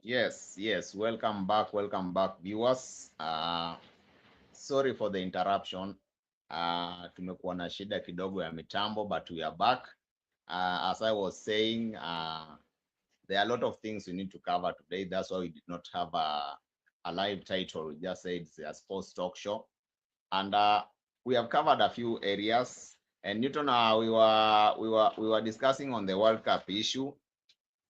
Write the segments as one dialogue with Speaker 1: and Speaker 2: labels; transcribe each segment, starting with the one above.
Speaker 1: Yes. Welcome back, viewers. Sorry for the interruption. Tumekuwa na shida kidogo ya mitambo, but we are back. As I was saying, there are a lot of things we need to cover today. That's why we did not have a live title. We just said it's a sports talk show, and we have covered a few areas. And Newton, we were discussing on the World Cup issue.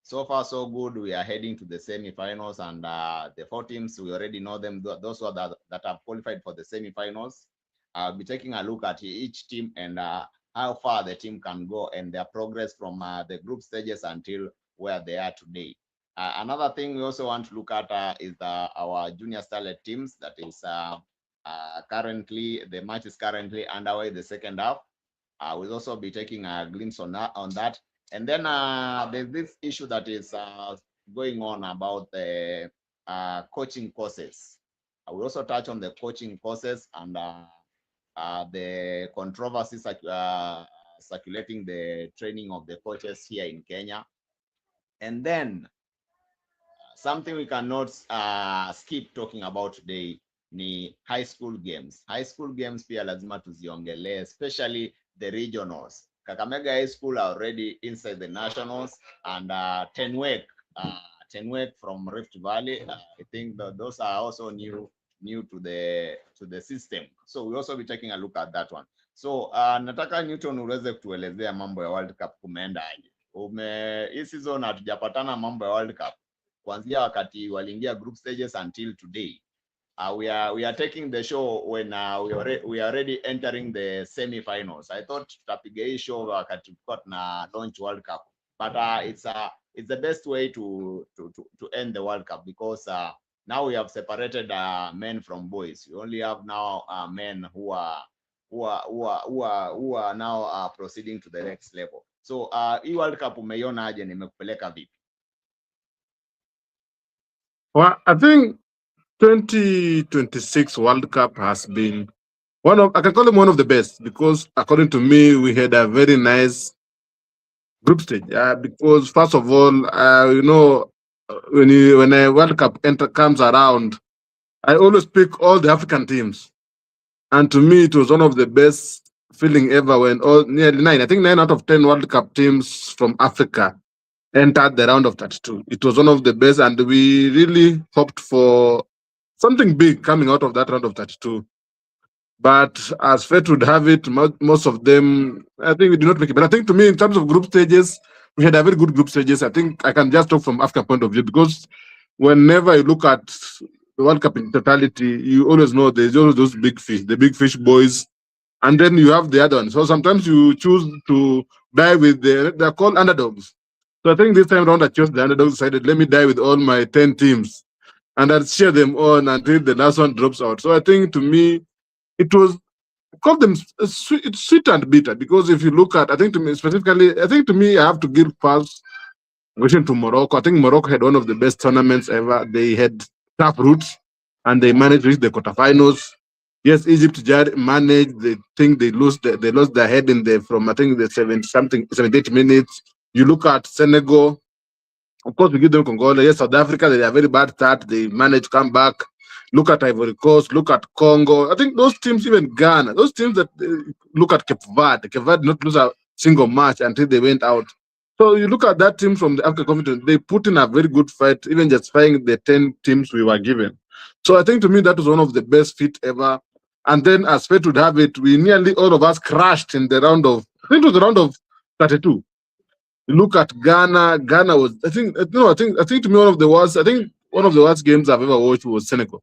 Speaker 1: So far, so good. We are heading to the semi-finals, and the four teams, we already know them. Those who are that have qualified for the semi-finals. I'll be taking a look at each team and how far the team can go and their progress from the group stages until where they are today. Another thing we also want to look at is our junior starlet teams. That is currently, the match is currently underway, the second half. We'll also be taking a glimpse on that. And then there's this issue that is going on about the coaching courses. We'll also touch on the coaching courses and the controversies circulating the training of the coaches here in Kenya. And then something we cannot skip talking about today ni high school games. High school games pia lazima tuziongelee, especially the regionals. Kakamega High School are already inside the nationals, and Tenwek from Rift Valley. I think those are also new to the system. So we also be taking a look at that one. So nataka Newton uweze kutuelezea mambo ya World Cup kumeenda aje. Hii season hatujapatana mambo ya World Cup kuanzia wakati waliingia group stages until today. We are taking the show when we are already entering the semi-finals. I thought tutapiga hii show wakati tulikuwa tuna launch World Cup, but it's the best way to end the World Cup, because now we have separated men from boys. We only have now men who are now proceeding to the next level. So hii World Cup umeiona aje, nimekupeleka vipi?
Speaker 2: Well, I think 2026 World Cup has been I can call them one of the best, because according to me, we had a very nice group stage. Because first of all, when a World Cup comes around, I always pick all the African teams, and to me, it was one of the best feeling ever when nearly nine out of 10 World Cup teams from Africa entered the round of 32. It was one of the best, and we really hoped for something big coming out of that round of 32. But as fate would have it, most of them, I think we did not make it. But I think to me, in terms of group stages, we had a very good group stages. I think I can just talk from African point of view, because whenever you look at the World Cup in totality, you always know there's always those big fish, the big fish boys, and then you have the other ones. So sometimes you choose to die with they're called underdogs. So I think this time around I chose the underdogs, decided let me die with all my 10 teams, and I'll cheer them on until the last one drops out. So I think to me, it was called them sweet and bitter, because if you look at, I think to me, I have to give pass wishing to Morocco. I think Morocco had one of the best tournaments ever. They had tough roots and they managed to reach the quarterfinals. Yes, Egypt managed. They think they lost their head in the from I think the 78 minutes. You look at Senegal. Of course, we give them Congo. Yes, South Africa, they are very bad start. They managed to come back. Look at Ivory Coast. Look at Congo. I think those teams, even Ghana, those teams that look at Cape Verde. Cape Verde did not lose a single match until they went out. So you look at that team from the African continent, they put in a very good fight, even justifying the 10 teams we were given. So I think to me that was one of the best fit ever. And then as fate would have it, we nearly all of us crashed in the round of, I think it was the round of 32. You look at Ghana. Ghana was, I think to me one of the worst. I think one of the worst games I've ever watched was Senegal,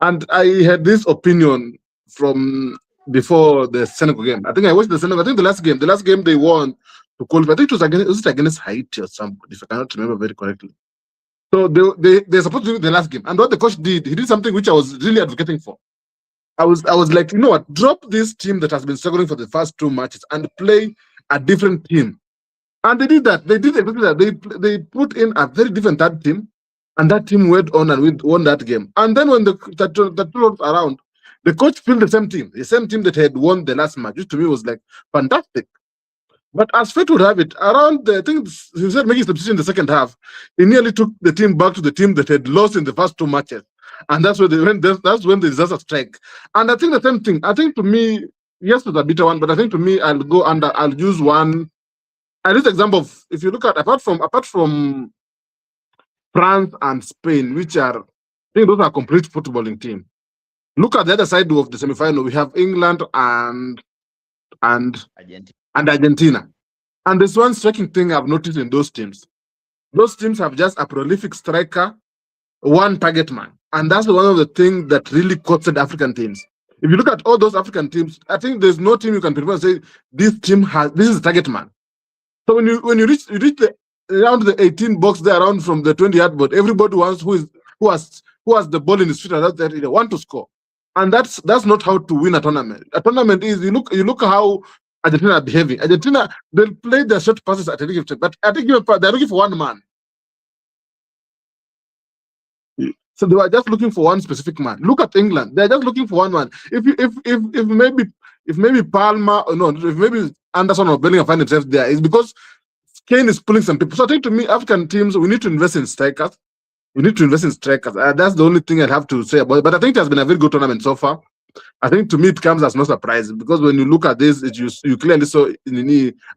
Speaker 2: and I had this opinion from before the Senegal game. I think I watched the Senegal. I think the last game they won to qualify. I think it was against Haiti or somebody, if I cannot remember very correctly. So they're supposed to do the last game, and what the coach did, he did something which I was really advocating for. I was like, you know what, drop this team that has been struggling for the first two matches and play a different team. And they did that. They did exactly that. They put in a very different third team, and that team went on and won that game. And then when the two around, the coach filled the same team that had won the last match, which to me was like fantastic. But as fate would have it, around the, I think he said making substitution in the second half, he nearly took the team back to the team that had lost in the first two matches, and that's when they went. That's when the disaster strike. And I think the same thing. I think to me, yes, it's a bitter one, but I think to me, I'll go under. I'll use one. I'll use the example of, if you look at, apart from France and Spain, which are, I think those are complete footballing team. Look at the other side of the semi-final. We have England and
Speaker 1: Argentina.
Speaker 2: and Argentina. And there's one striking thing I've noticed in those teams. Those teams have just a prolific striker, one target man. And that's one of the things that really costed African teams. If you look at all those African teams, I think there's no team you can prepare and say this is a target man. So when you reach the around the 18 box there, around from the 20-yard board, everybody wants who has the ball in his feet and that they want to score. And that's not how to win a tournament. A tournament is, you look how Argentina are behaving. Argentina, they'll play their short passes at a given time, but I think they're looking for one man. So they were just looking for one specific man. Look at England; they're just looking for one man. If maybe Palmer, or no, if maybe Anderson or Bellingham find themselves there, it's because Kane is pulling some people. So I think to me, African teams, we need to invest in strikers. We need to invest in strikers. That's the only thing I have to say about it. But I think it has been a very good tournament so far. I think to me it comes as no surprise because when you look at this, you clearly saw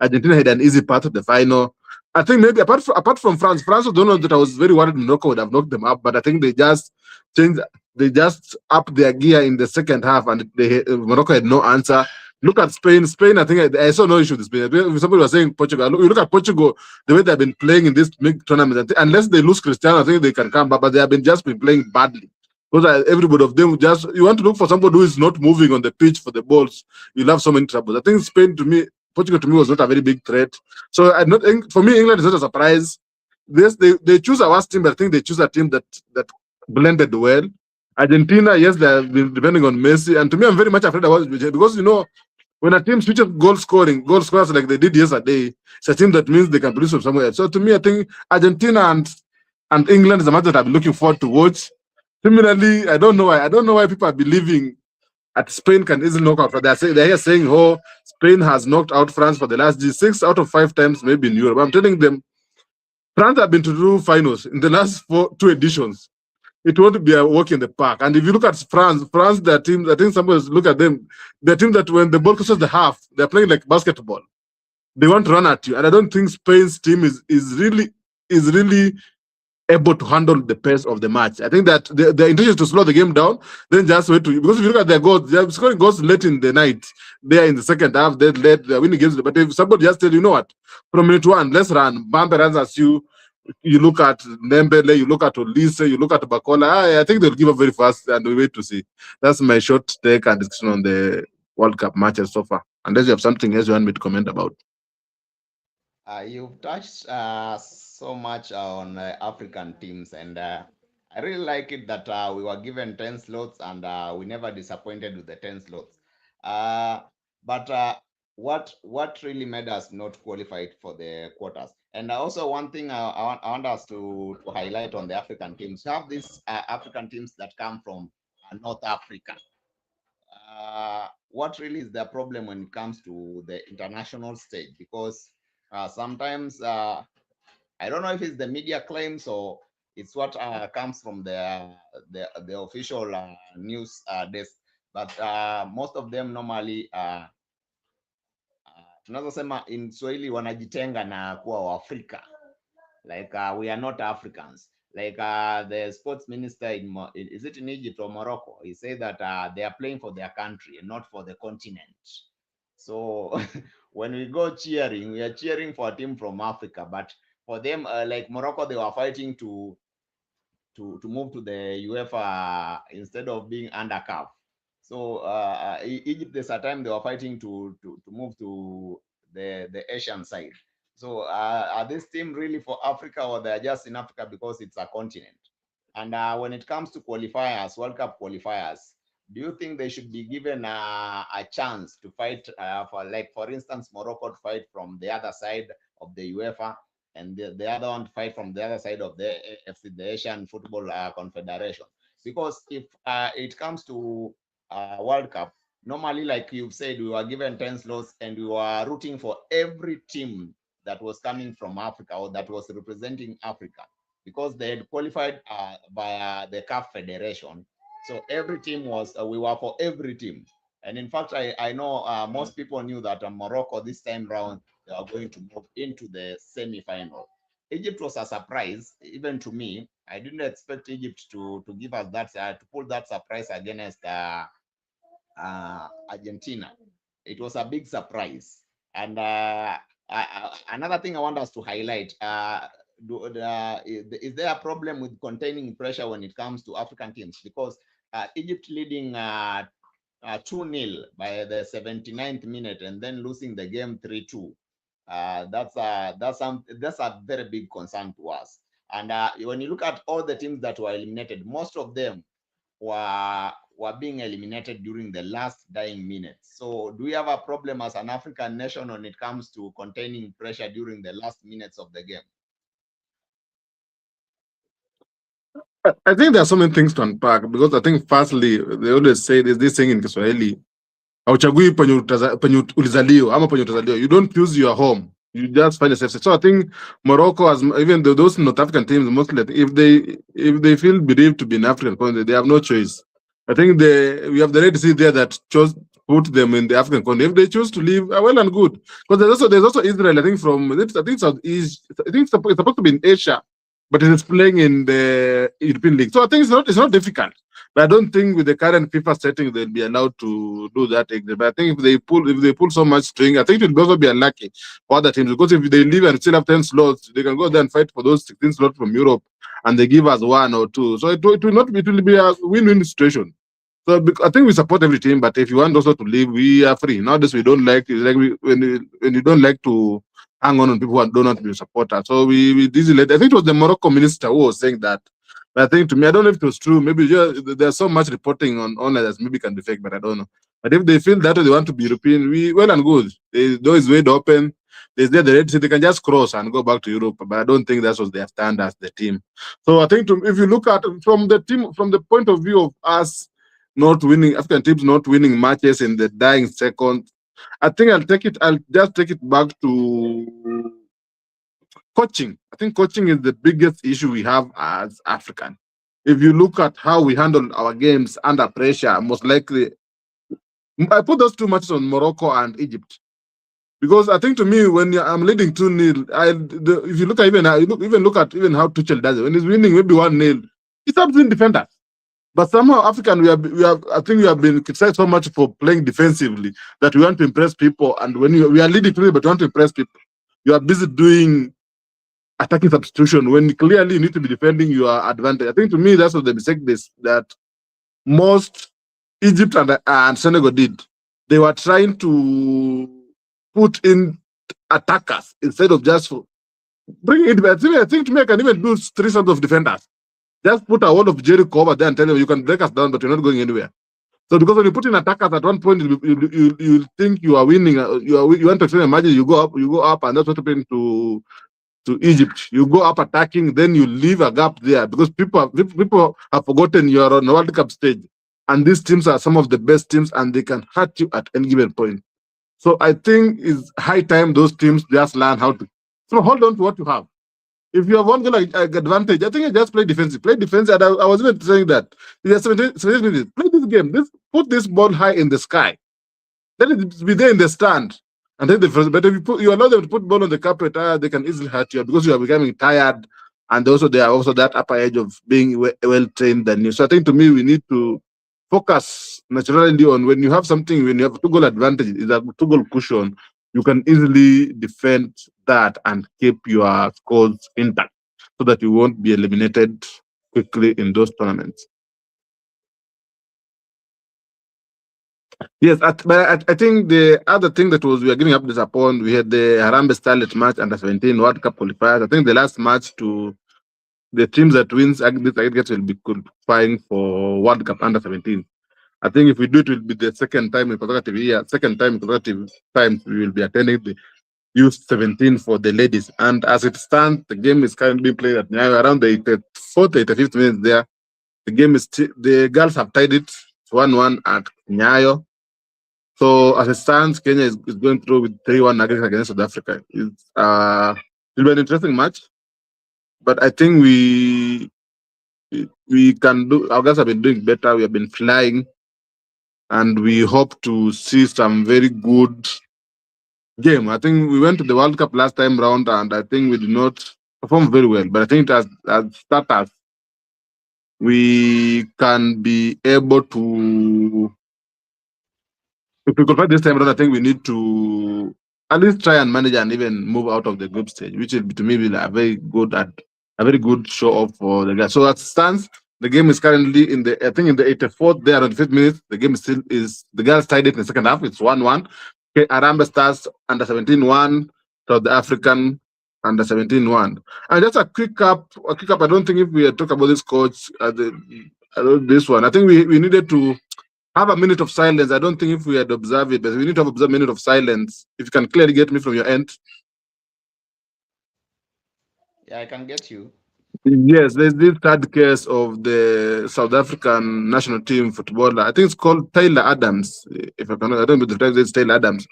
Speaker 2: Argentina had an easy path to the final. I think maybe apart from France was the one that I was very worried Morocco would have knocked them up, but I think changed, they just upped their gear in the second half, and Morocco had no answer. Look at Spain. Spain, I think I saw no issue with Spain. Somebody was saying Portugal. You look at Portugal, the way they've been playing in this big tournament. Unless they lose Cristiano, I think they can come back, but they have been playing badly. Because everybody of them you want to look for somebody who is not moving on the pitch for the balls. You'll have so many troubles. I think Portugal to me was not a very big threat. So I not for me, England is not a surprise. This they choose a worst team, but I think they choose a team that blended well. Argentina, yes, they have been depending on Messi, and to me, I'm very much afraid about it because when a team switches goal scorers like they did yesterday, it's a team that means they can produce from somewhere else. So to me, I think Argentina and England is a match that I've been looking forward to watch. Similarly, I don't know why people are believing that Spain can easily knock out. They're here saying, "Oh, Spain has knocked out France for the last 6 out of 5 times, maybe in Europe." I'm telling them, France have been to two finals in the last two editions. It won't be a walk in the park. And if you look at France, their team, I think somebody look at them, their team that when the ball crosses the half, they're playing like basketball. They want to run at you, and I don't think Spain's team is really able to handle the pace of the match. I think that the intention is to slow the game down, then just wait to, because if you look at their goals, they're scoring goals late in the night. They are in the second half, they're winning games. But if somebody just tell you know what, from minute one, let's run, Bambe runs as you look at Nembele, you look at Olise, you look at Bakola, I think they'll give up very fast and we wait to see. That's my short take and discussion on the World Cup matches so far. Unless you have something else you want me to comment about.
Speaker 1: You've touched so much on African teams, and I really like it that we were given 10 slots and we never disappointed with the 10 slots. Uh, but what really made us not qualify for the quarters? And also, one thing I want us to highlight on the African teams, we have these African teams that come from North Africa. What really is the problem when it comes to the international stage? Because sometimes I don't know if it's the media claims or it's what comes from the official news desk, but most of them normally tunaweza sema in Swahili wanajitenga na kuwa Waafrika, like we are not Africans. Like the sports minister is it in Egypt or Morocco? He said that they are playing for their country and not for the continent. So when we go cheering, we are cheering for a team from Africa, but for them, like Morocco, they were fighting to move to the UEFA instead of being under CAF. So Egypt, there's a time they were fighting to move to the Asian side. So are this team really for Africa, or they're just in Africa because it's a continent? And when it comes to qualifiers, World Cup qualifiers, do you think they should be given a chance to fight for instance, Morocco to fight from the other side of the UEFA, and the other one to fight from the other side of the AFC, the Asian Football Confederation? Because if it comes to World Cup, Normally, like you've said, we were given 10 slots and we were rooting for every team that was coming from Africa or that was representing Africa because they had qualified via the CAF Federation. So every team was, we were for every team. And in fact, I know most people knew that Morocco this time round, they are going to move into the semi-final. Egypt was a surprise, even to me. I didn't expect Egypt to give us that, to pull that surprise against Argentina. It was a big surprise. And another thing I want us to highlight, is there a problem with containing pressure when it comes to African teams? Because Egypt leading 2-0 by the 79th minute and then losing the game 3-2. That's a very big concern to us. And when you look at all the teams that were eliminated, most of them were being eliminated during the last dying minutes. So do we have a problem as an African nation when it comes to containing pressure during the last minutes of the game?
Speaker 2: I think there are so many things to unpack because I think firstly they always say there's this thing in Kiswahili, hauchagui penye ulizaliwa ama penye utazaliwa. You don't choose your home. You just find a safe. So I think Morocco, as even those North African teams, mostly if they feel believed to be an African country, they have no choice. I think we have the Red Sea there that chose put them in the African country. If they choose to leave, well and good. Because there's also Israel. I think Southeast. I think it's supposed to be in Asia, but it is playing in the European League. So I think it's not difficult. But I don't think with the current FIFA setting they'll be allowed to do that. But I think if they pull so much string, I think it will also be unlucky for other teams because if they leave and still have 10 slots, they can go there and fight for those 16 slots from Europe, and they give us 1 or 2. So it will be a win-win situation. So I think we support every team, but if you want also to leave, we are free. Nowadays we don't like when you don't like to hang on people who don't want to be supporters. So we easily. I think it was the Morocco minister who was saying that. But I think to me, I don't know if it was true. Maybe there's so much reporting on that maybe can be fake, but I don't know. But if they feel that they want to be European, well and good. The door is wide open. There's the Red Sea, they can just cross and go back to Europe. But I don't think that was their stand as the team. So I think if you look at from the point of view of us not winning, African teams not winning matches in the dying second, I think I'll just take it back to coaching. I think coaching is the biggest issue we have as African. If you look at how we handle our games under pressure, most likely, I put those 2 matches on Morocco and Egypt. Because I think to me, when I'm leading 2-0, if you look at even how Tuchel does it, when he's winning maybe 1-0, it's up to defenders. But somehow African, I think we have been criticized so much for playing defensively that we want to impress people. And when we are leading 2-0, but we want to impress people, you are busy doing attacking substitution when clearly you need to be defending your advantage. I think to me that's what the mistake that most Egypt and Senegal did. They were trying to put in attackers instead of just bring it. I think to me I can even do 3 sets of defenders. Just put a wall of Jericho over there and tell you can break us down, but you're not going anywhere. So because when you put in attackers at one point, you think you are winning. You want to extend a margin, you go up, and that's what happened to Egypt. You go up attacking, then you leave a gap there because people have forgotten you are on the World Cup stage, and these teams are some of the best teams, and they can hurt you at any given point. So I think it's high time those teams just learn how to. So hold on to what you have. If you have one goal advantage, I think you just play defensive. Play defensive. And I was even saying that. If 17 minutes, play this game. Put this ball high in the sky. Let it be there in the stand. And then but if you allow them to put ball on the carpet, they can easily hurt you because you are becoming tired. And also they are also that upper edge of being well trained than you. So I think to me we need to focus naturally on when you have something, when you have a 2-goal advantage, is a 2-goal cushion, you can easily defend that and keep your scores intact so that you won't be eliminated quickly in those tournaments. Yes, but I think the other thing that we are giving updates upon, we had the Harambee Starlet match under 17 World Cup qualifiers. I think the last match to the teams that wins this aggregate will be qualifying for World Cup under 17. I think if we do it, will be the second time in consecutive year, times we will be attending the U17 for the ladies. And as it stands, the game is currently being played at Nyayo around the 84th, 85th minute there. The game is the girls have tied it 1-1 at Nyayo. So as it stands, Kenya is going through with 3-1 against South Africa. It'll be an interesting match, but I think we can do. Our guys have been doing better. We have been flying, and we hope to see some very good game. I think we went to the World Cup last time round, and I think we did not perform very well. But I think as starters, we can be able to. If we compare this time around, I think we need to at least try and manage and even move out of the group stage, which will, to me, be a very good show off for the guys. So as it stands, the game is currently in the 84th, there on the 5th minute. The game is the girls tied it in the second half. It's 1-1. Okay, Arambe Stars under 17-1, South African under 17-1. And just a quick up. I don't think if we had talked about this coach, this one, I think we needed to have a minute of silence. I don't think if we had observed it, but we need to have observed a minute of silence. If you can clearly get me from your end.
Speaker 1: Yeah, I can get you.
Speaker 2: Yes, there's this third case of the South African national team footballer. I think it's called Taylor Adams. If I don't know the time, it's Taylor Adams,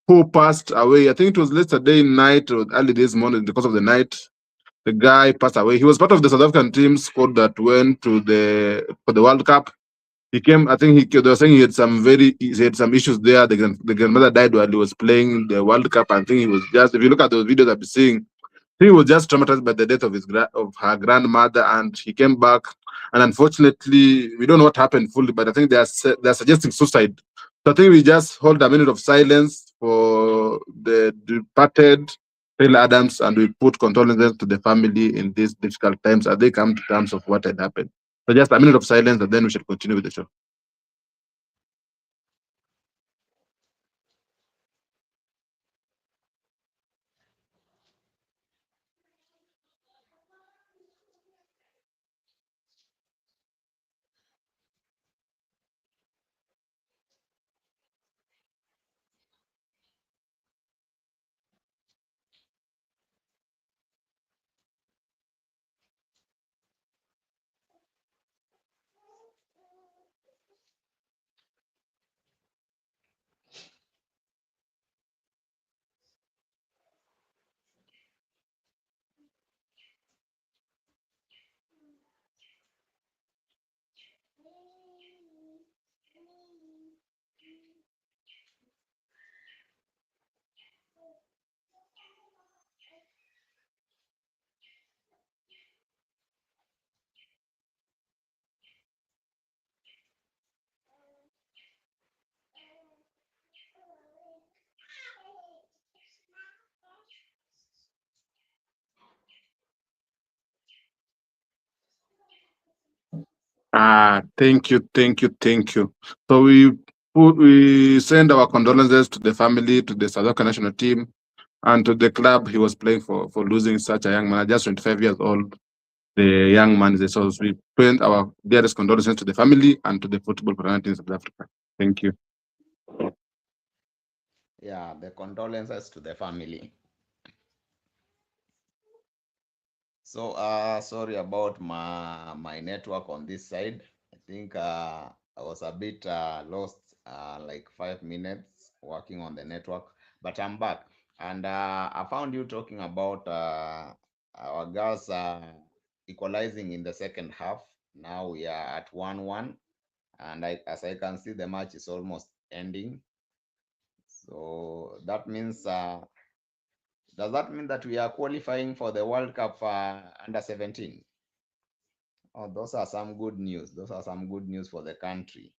Speaker 2: who passed away. I think it was yesterday night or early this morning because of the night. The guy passed away. He was part of the South African team squad that went for the World Cup. He came. I think they were saying he had some issues there. The grandmother died while he was playing the World Cup. I think he was just. If you look at those videos I've been seeing, he was just traumatized by the death of her grandmother, and he came back. And unfortunately, we don't know what happened fully, but I think they're suggesting suicide. So I think we just hold a minute of silence for the departed Taylor Adams, and we put condolences to the family in these difficult times as they come to terms of what had happened. So just a minute of silence, and then we should continue with the show. Thank you. So we send our condolences to the family, to the South African national team, and to the club he was playing for losing such a young man, just 25 years old. The young man is so we send our dearest condolences to the family and to the football fraternity in South Africa. Thank you.
Speaker 1: Yeah, the condolences to the family. So sorry about my network on this side. I think I was a bit lost like 5 minutes working on the network, but I'm back. And I found you talking about our girls equalizing in the second half. Now we are at 1-1, and as I can see, the match is almost ending. So that means does that mean that we are qualifying for the World Cup under 17? Oh, those are some good news. Those are some good news for the country.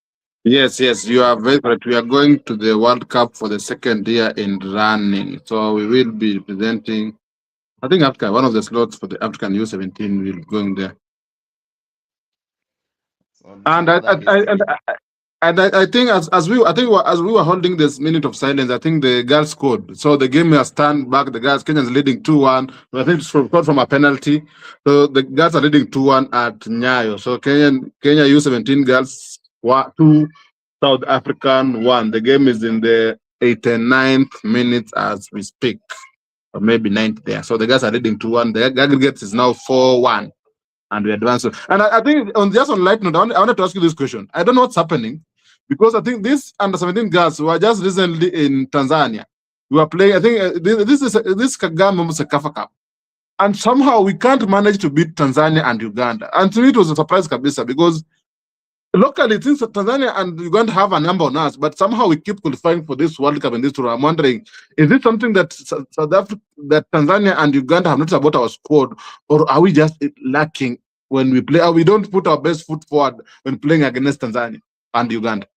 Speaker 2: Yes, you are very correct. We are going to the World Cup for the second year in running. So we will be presenting, I think, Africa, one of the slots for the African U17 will be going there.
Speaker 1: So
Speaker 2: and I think as we were holding this minute of silence, I think the girls scored. So the game has turned back. The girls, Kenya's leading 2-1. I think it's from a penalty. So the girls are leading 2-1 at Nyayo. So Kenya U17 girls 2, South African 1. The game is in the 89th minute as we speak, or maybe 90th there. So the girls are leading 2-1. The aggregate is now 4-1. And we advance. And I think on light note, I wanted to ask you this question. I don't know what's happening. because I think these under 17 girls were just recently in Tanzania. We were playing. I think this Kagame Sekafa Cup, and somehow we can't manage to beat Tanzania and Uganda. And to me, it was a surprise, kabisa, because locally, things Tanzania and Uganda have a number on us, but somehow we keep qualifying for this World Cup and this tour. I'm wondering, is it something that South Africa, that Tanzania and Uganda have noticed about our squad, or are we just lacking when we play? Or we don't put our best foot forward when playing against Tanzania and Uganda?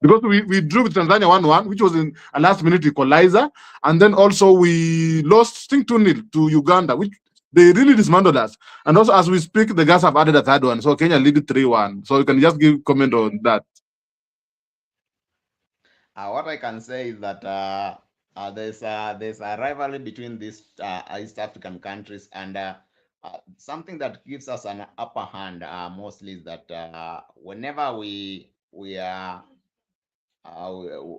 Speaker 2: Because we drew with Tanzania 1-1, which was in a last-minute equalizer, and then also we lost, I think, 2-0 to Uganda, which they really dismantled us. And also, as we speak, the guys have added a third one, so Kenya lead 3-1. So you can just give comment on that.
Speaker 1: What I can say is that there's a rivalry between these East African countries, and something that gives us an upper hand mostly is that whenever we are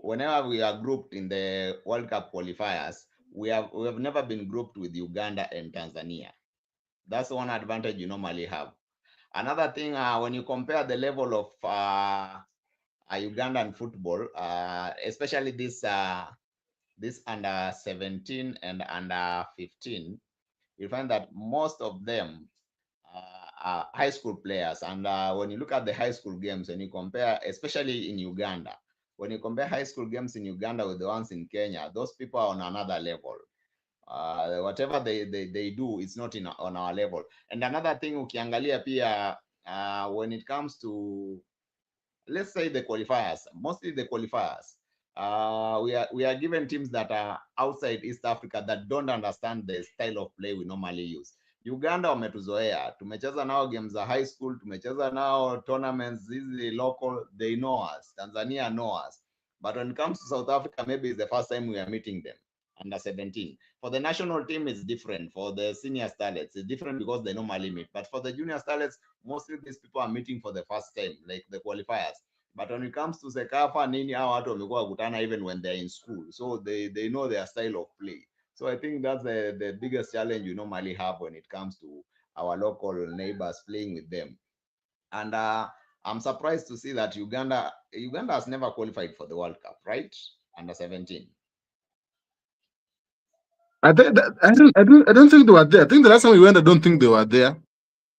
Speaker 1: whenever we are grouped in the World Cup qualifiers, we have never been grouped with Uganda and Tanzania. That's one advantage you normally have. Another thing, when you compare the level of Ugandan football, especially this under 17 and under 15, you find that most of them are high school players. And when you look at the high school games, and you compare, especially in Uganda, when you compare high school games in Uganda with the ones in Kenya, those people are on another level. Whatever they do, it's not on our level. And another thing, ukiangalia pia, when it comes to, let's say, the qualifiers, mostly the qualifiers, we are given teams that are outside East Africa that don't understand the style of play we normally use. Uganda wametuzoea, tumecheza nao games za high school, tumecheza nao tournaments hizi local, they know us. Tanzania know us. But when it comes to South Africa, maybe it's the first time we are meeting them, under 17. For the national team, it's different. For the senior starlets, it's different because they normally meet. But for the junior starlets, mostly these people are meeting for the first time, like the qualifiers. But when it comes to Sekafa, nini, hao watu wamekuwa kukutana even when they're in school. So they know their style of play. So I think that's the biggest challenge you normally have when it comes to our local neighbors playing with them. And I'm surprised to see that Uganda has never qualified for the World Cup, right? Under 17.
Speaker 2: I don't think they were there. I think the last time we went, I don't think they were there.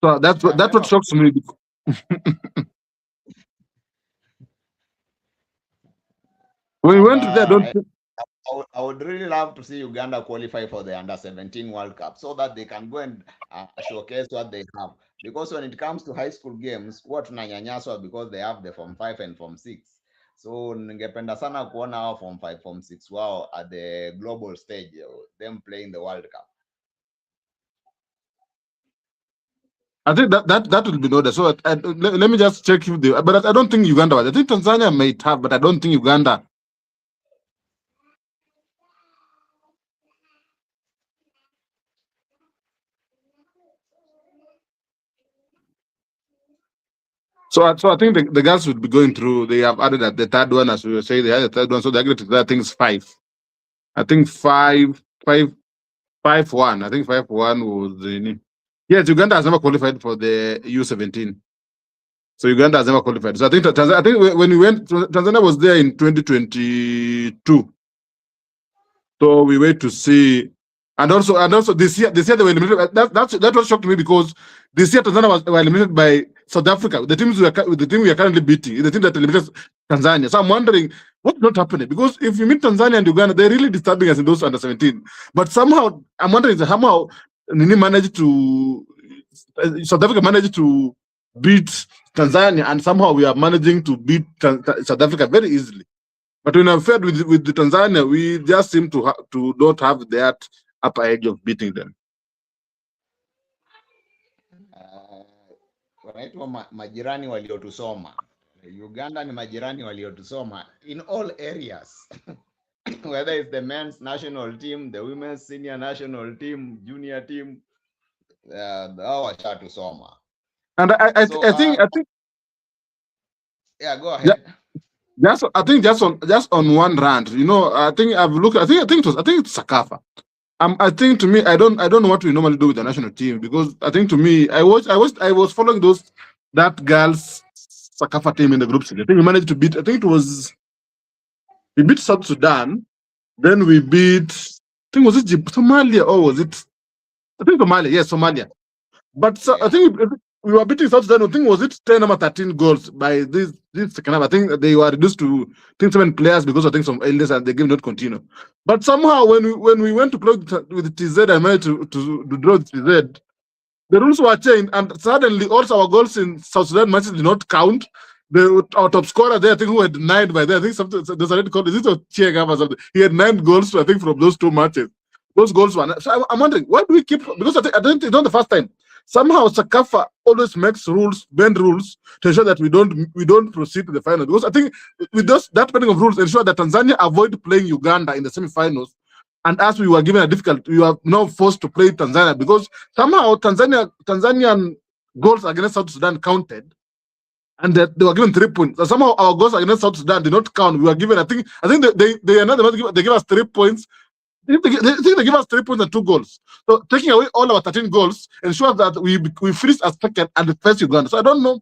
Speaker 2: So that's what shocks me. When we went there,
Speaker 1: I would really love to see Uganda qualify for the under 17 World Cup so that they can go and showcase what they have. Because when it comes to high school games, what tunanyanyaswa because they have the Form 5 and Form 6. So ningependa sana kuona hao Form 5, Form 6 wao at the global stage, them playing the World Cup.
Speaker 2: I think that will be noted. So let me just check if they. But I don't think Uganda was. I think Tanzania might have, but I don't think Uganda. So I think the girls would be going through. They have added the third one, as we were saying. They had the third one, so they're going to that thing's 5. I think 5-1. I think 5-1 was the. Yes, Uganda has never qualified for the U17. So Uganda has never qualified. So I think when we went, Tanzania was there in 2022. So we wait to see, and also this year they were eliminated. That was shocked me because this year Tanzania were eliminated by South Africa. The team we are currently beating, the team that eliminated Tanzania. So I'm wondering what's not happening, because if you meet Tanzania and Uganda, they're really disturbing us in those under 17. But somehow I'm wondering somehow South Africa managed to beat Tanzania, and somehow we are managing to beat South Africa very easily. But when I'm fed with the Tanzania, we just seem to not have that upper edge of beating them.
Speaker 1: Wanaitwa majirani waliotusoma. Uganda ni majirani waliotusoma in all areas. Whether it's the men's national team, the women's senior national team, junior team, hao washatusoma.
Speaker 2: And I think
Speaker 1: yeah, go ahead.
Speaker 2: Just on one rant, I think I've looked. I think it's Sakafa. I think to me, I don't know what we normally do with the national team, because I think to me, I was following that girls Sakafa team in the group stage. I think we managed to beat. I think it was we beat South Sudan. Then we beat. I think was it Somalia or was it? I think Somalia. Yes, Somalia. But so, I
Speaker 1: Yeah.
Speaker 2: think we were beating South Sudan. I think was it 10 or 13 goals by this second half. I think they were reduced to I think 7 players because I think some illness and the game not continue. But somehow when we went to play with TZ, I managed to draw with TZ. The rules were changed, and suddenly also our goals in South Sudan matches did not count. Our top scorer there, I think, who had 9 by there, I think something there's already called. Is it a Chiegam or something? He had 9 goals, I think, from those 2 matches. Those goals were. So I'm wondering why do we keep, because I think it's not the first time. Somehow Sakafa always makes rules, bend rules to ensure that we don't proceed to the final. Because I think with that bending of rules ensure that Tanzania avoid playing Uganda in the semi-finals. And as we were given a difficult, we are now forced to play Tanzania because somehow Tanzanian goals against South Sudan counted, and that they were given 3 points. So somehow our goals against South Sudan did not count. We were given, I think they give us 3 points. They give us 3 points and 2 goals. So taking away all our 13 goals ensures that we finish as second and the first Uganda. So I don't know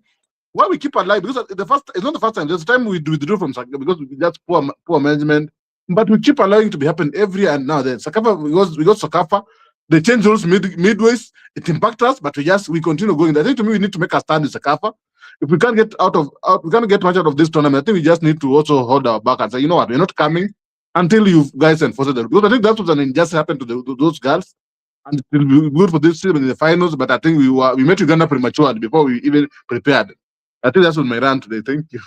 Speaker 2: why we keep alive, because it's not the first time. There's a time we withdraw from Sakafa because that's poor management. But we keep allowing to be happen every year and now. Then Sakafa, we got Sakafa. They change rules midways. It impacts us, but we continue going. I think to me we need to make a stand with Sakafa. If we can't get we can't get much out of this tournament, I think we just need to also hold our back and say, you know what, we're not coming until you guys enforce it. Because I think that's what an injustice happened to those girls, and it will be good for this team in the finals. But I think we met Uganda prematurely before we even prepared. I think that's what my rant today. Thank you.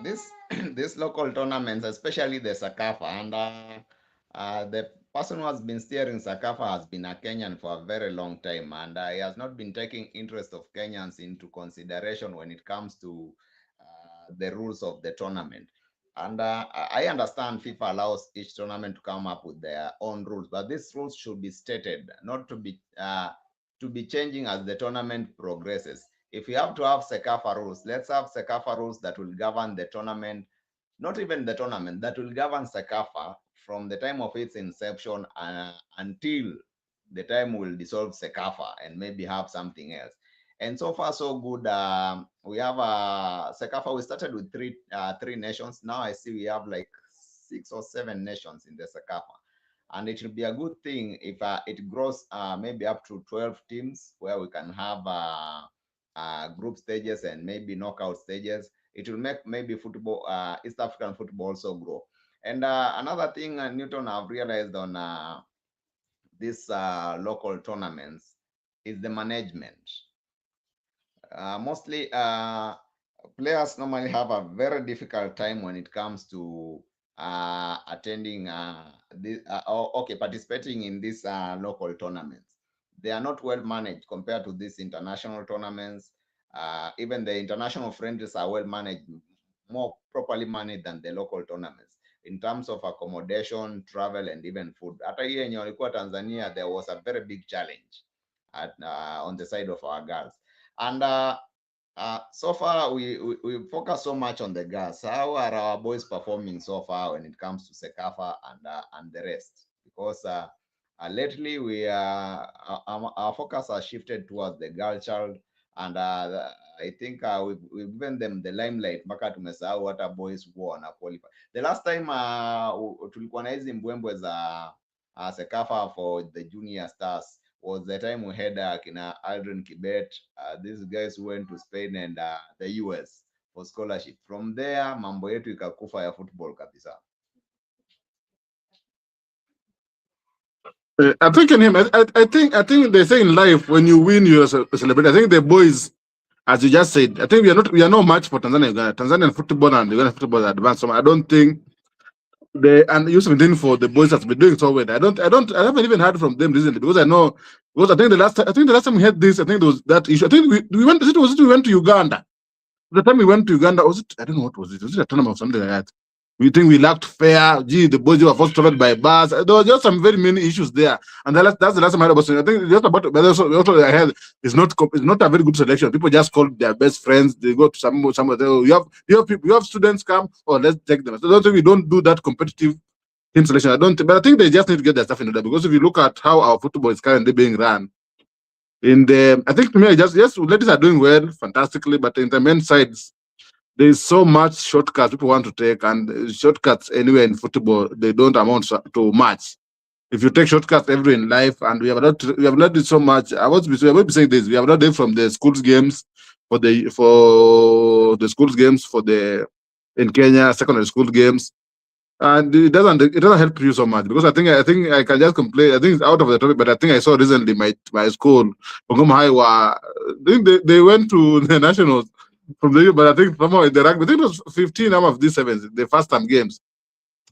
Speaker 1: This this local tournaments, especially the Sakafa, and the person who has been steering Sakafa has been a Kenyan for a very long time, and he has not been taking interest of Kenyans into consideration when it comes to the rules of the tournament. And I understand FIFA allows each tournament to come up with their own rules, but these rules should be stated, not to be changing as the tournament progresses. If we have to have Sekafa rules, let's have Sekafa rules that will govern the tournament, not even the tournament, that will govern Sekafa from the time of its inception until the time we'll dissolve Sekafa and maybe have something else. And so far, so good. We have Sekafa. We started with three nations. Now I see we have like 6 or 7 nations in the Sekafa. And it will be a good thing if it grows maybe up to 12 teams where we can have group stages and maybe knockout stages. It will make maybe football, East African football also grow. And another thing, Newton, I've realized on these local tournaments is the management. Mostly players normally have a very difficult time when it comes to attending participating in these local tournaments. They are not well managed compared to these international tournaments. Even the international friendlies are well managed, more properly managed than the local tournaments in terms of accommodation, travel, and even food. Hata hii yenye walikuwa Tanzania, there was a very big challenge on the side of our girls. And so far, we focus so much on the girls. How are our boys performing so far when it comes to Sekafa and the rest? Because lately, our focus has shifted towards the girl child, and I think we've given them the limelight mpaka tumesahau hata boys huwa wana qualify. The last time tulikuwa na hizi mbwembwe za Sekafa for the junior stars was the time we had Kina Aldrin Kibet. These guys went to Spain and the US for scholarship. From there, mambo yetu ikakufa ya football kabisa.
Speaker 2: I think in him, I think they say in life when you win, you celebrate. I think the boys, as you just said, I think we are no match for Tanzania. Tanzanian football and Uganda football are advanced. So I don't think and Yusuf Ndin for the boys has been doing so well. I haven't even heard from them recently because I think the last time we had this, I think there was that issue. I think we went to Uganda. The time we went to Uganda, was it? I don't know what was it. Was it a tournament or something like that? We think we lacked fair. The boys were first traveled by bus. There was just some very many issues there, and that's the last time I heard about it. I think just about, but also I heard it's not a very good selection. People just call their best friends. They go to somewhere. You have students come, or let's take them. So I don't think we don't do that competitive team selection. But I think they just need to get their stuff in order, because if you look at how our football is currently being run, I think to me, yes, ladies are doing well, fantastically, but in the men's sides, there is so much shortcuts people want to take, and shortcuts anywhere in football they don't amount to much. If you take shortcuts everywhere in life, and we have not done so much. I want to be saying this. We have not done from the schools games for the schools games for the in Kenya secondary school games, and it doesn't help you so much because I think I can just complain. I think it's out of the topic, but I think I saw recently my school, Bungoma High, I think they went to the nationals from the, but I think somehow in the rugby, I think it was 15 out of these sevens, the first time games.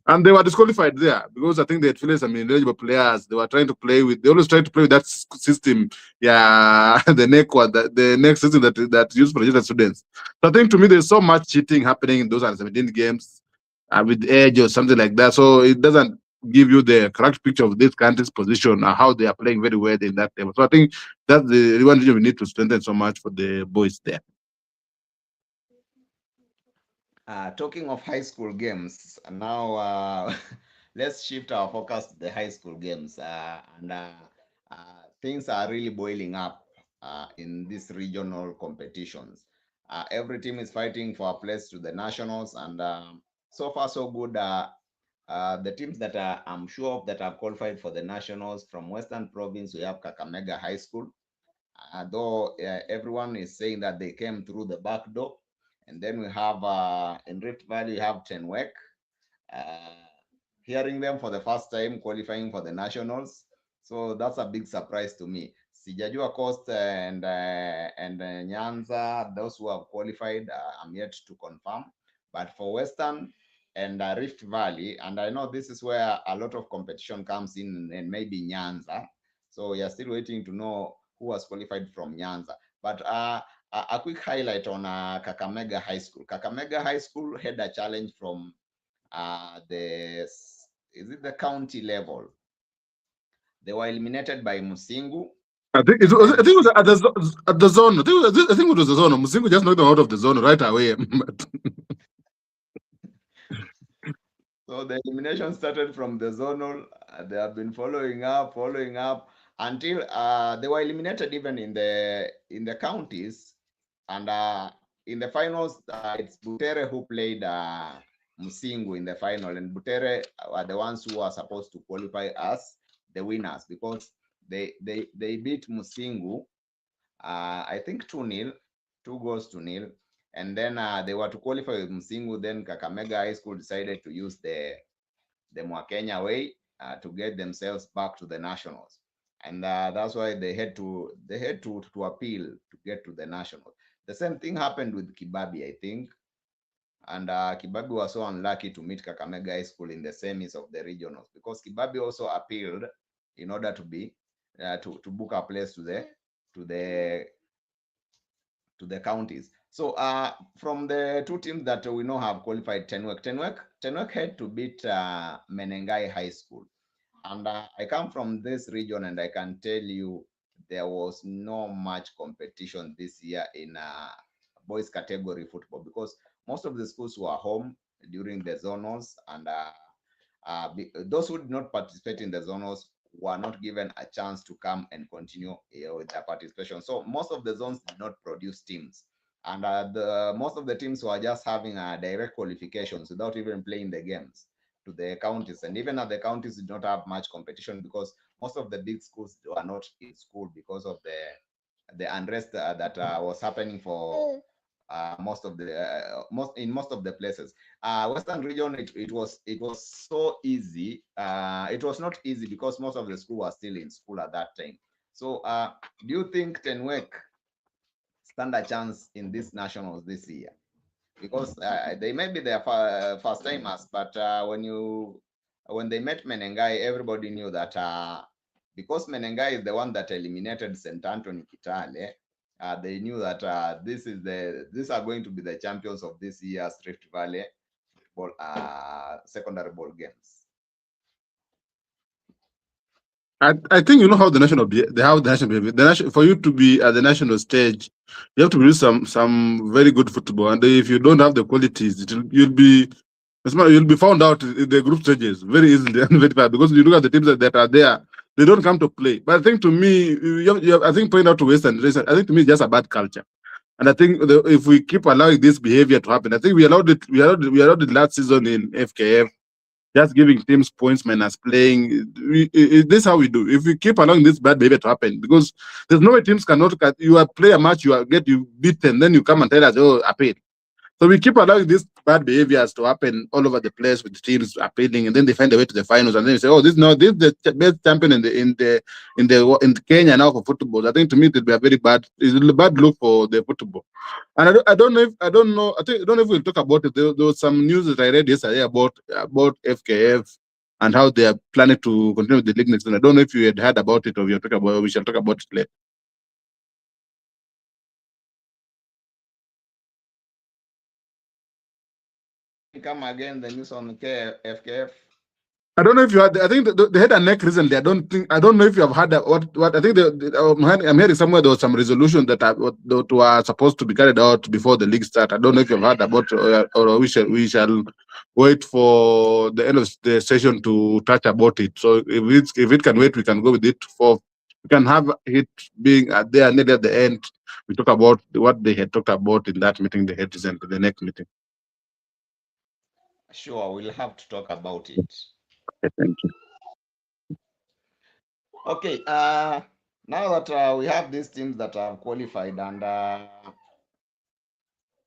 Speaker 2: And they were disqualified there because I think they had faced some ineligible players. They were trying to play with. They always try to play with that system. Yeah, the neck one, the next system that used for registered students. So I think to me, there's so much cheating happening in those under 17 games with age or something like that. So it doesn't give you the correct picture of this country's position and how they are playing very well in that level. So I think that's the one reason we need to strengthen so much for the boys there.
Speaker 1: Talking of high school games, now let's shift our focus to the high school games. Things are really boiling up in these regional competitions. Every team is fighting for a place to the nationals, and so far so good. The teams that I'm sure of that have qualified for the nationals from Western Province, we have Kakamega High School. Though everyone is saying that they came through the back door. And then we have in Rift Valley, we have Tenwek. Hearing them for the first time qualifying for the nationals, so that's a big surprise to me. Sijajua Coast and Nyanza, those who have qualified, I'm yet to confirm. But for Western and Rift Valley, and I know this is where a lot of competition comes in, and maybe Nyanza. So we are still waiting to know who has qualified from Nyanza. But a quick highlight on Kakamega High School. Kakamega High School had a challenge from the county level. They were eliminated by Musingu.
Speaker 2: I think it was at the zone. I think it was the zone. Musingu just knocked them out of the zone right away.
Speaker 1: So the elimination started from the zonal. They have been following up until they were eliminated even in the counties. And in the finals, it's Butere who played Musingu in the final, and Butere are the ones who are supposed to qualify as the winners because they beat Musingu, I think 2-0, 2 goals to 0. And then they were to qualify with Musingu. Then Kakamega High School decided to use the Mwakenya way to get themselves back to the nationals, and that's why they had to appeal to get to the nationals. The same thing happened with Kibabi, I think, and Kibabi was so unlucky to meet Kakamega High School in the semis of the regionals because Kibabi also appealed in order to be to book a place to the counties. So from the two teams that we know have qualified, Tenwek had to beat Menengai High School. And I come from this region, and I can tell you there was no much competition this year in boys category football because most of the schools were home during the zonals, and those who did not participate in the zonals were not given a chance to come and continue with their participation. So most of the zones did not produce teams, and most of the teams were just having direct qualifications without even playing the games to the counties. And even at the counties did not have much competition because most of the big schools were not in school because of the unrest that was happening for most of the places. Western region, it was so easy. It was not easy because most of the school was still in school at that time. So do you think Tenwek stand a chance in these nationals this year? Because they may be their first timers, but when they met Menengai, everybody knew that because Menengai is the one that eliminated St. Anthony Kitale, they knew that these are going to be the champions of this year's Rift Valley football secondary ball games.
Speaker 2: I think you know how the national behave. For you to be at the national stage, you have to produce some very good football, and if you don't have the qualities, you'll be found out in the group stages very easily and very fast because you look at the teams that are there. they don't come to play. But I think to me, I think point out to Western, I think to me it's just a bad culture. And I think if we keep allowing this behavior to happen, I think we allowed it. We allowed it last season in FKF, just giving teams points minus playing. This is how we do. If we keep allowing this bad behavior to happen, because there's no way teams cannot. You are play a match, get you beaten, then you come and tell us, oh, appeal. So we keep allowing these bad behaviors to happen all over the place with the teams appealing, and then they find a way to the finals, and then they say, "Oh, this is the best champion in Kenya now for football." I think to me it will be a very bad, it's a bad look for the football. And I don't know. I don't know if we'll talk about it. There was some news that I read yesterday about FKF and how they are planning to continue with the league next season. I don't know if you had heard about it or we talk about. We shall talk about it later.
Speaker 1: Come again, the news on FKF.
Speaker 2: I don't know if you had. I think they had a neck recently. I don't know if you have had what. I think I'm hearing somewhere there was some resolution that were supposed to be carried out before the league start. I don't know if you've heard about, or we shall wait for the end of the session to touch about it. So if it can wait, we can go with it. We can have it being there nearly at the end. We talk about what they had talked about in that meeting they had recently, the next meeting.
Speaker 1: Sure, we'll have to talk about it.
Speaker 2: Okay, thank you.
Speaker 1: Okay, now that we have these teams that are qualified, and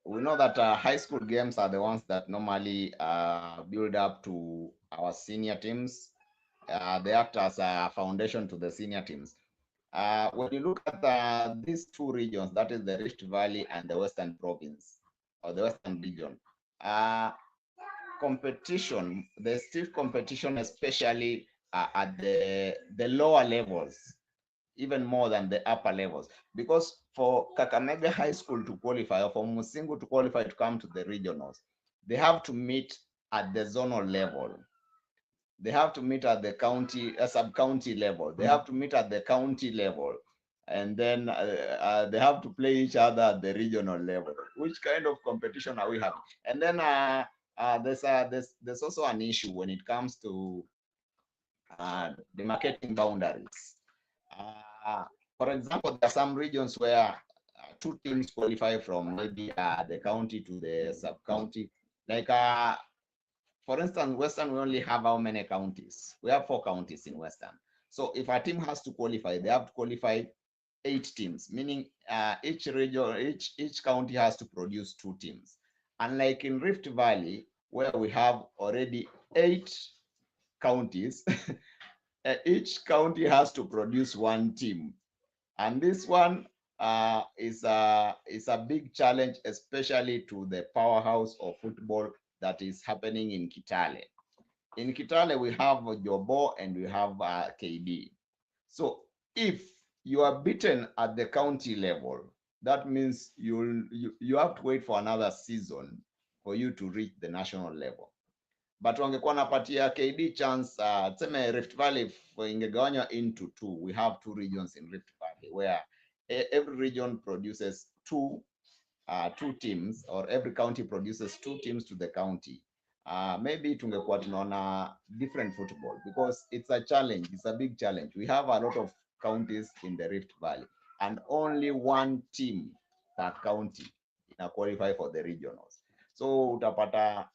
Speaker 1: we know that high school games are the ones that normally build up to our senior teams. They act as a foundation to the senior teams. When you look at these two regions, that is the Rift Valley and the Western Province, or the Western region, competition, there's still competition, especially at the lower levels, even more than the upper levels. Because for Kakamega High School to qualify, or for Musingu to qualify to come to the regionals, they have to meet at the zonal level. They have to meet at the county, sub-county level. They have to meet at the county level. And then they have to play each other at the regional level. Which kind of competition are we having? And then there's also an issue when it comes to the marketing boundaries. For example, there are some regions where two teams qualify from maybe the county to the sub-county. Like, for instance, Western, we only have how many counties? We have 4 counties in Western. So if a team has to qualify, they have to qualify 8 teams, meaning each region, each county has to produce 2 teams. Unlike in Rift Valley, where we have already 8 counties, each county has to produce 1 team. And this one is a big challenge, especially to the powerhouse of football that is happening in Kitale. In Kitale, we have Jobo and we have KD. So if you are beaten at the county level, that means you have to wait for another season for you to reach the national level. But wangekuwa napatia KD chance, tuseme Rift Valley ingegawanywa into 2. We have 2 regions in Rift Valley where every region produces 2 teams, or every county produces 2 teams to the county. Maybe tungekuwa tunaona different football, because it's a challenge. It's a big challenge. We have a lot of counties in the Rift Valley, and only 1 team per county ina qualify for the regionals. So utapata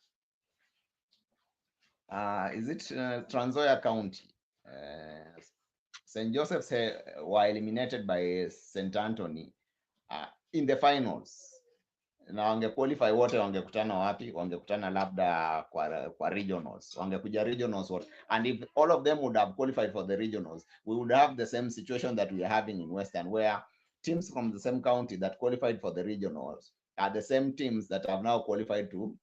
Speaker 1: is it Trans Nzoia County? St. Joseph's were eliminated by St. Anthony in the finals. Na wangequalify wote wangekutana wapi? Wangekutana labda kwa regionals. Wangekuja regionals wote. And if all of them would have qualified for the regionals, we would have the same situation that we are having in Western, where teams from the same county that qualified for the regionals are the same teams that have now qualified to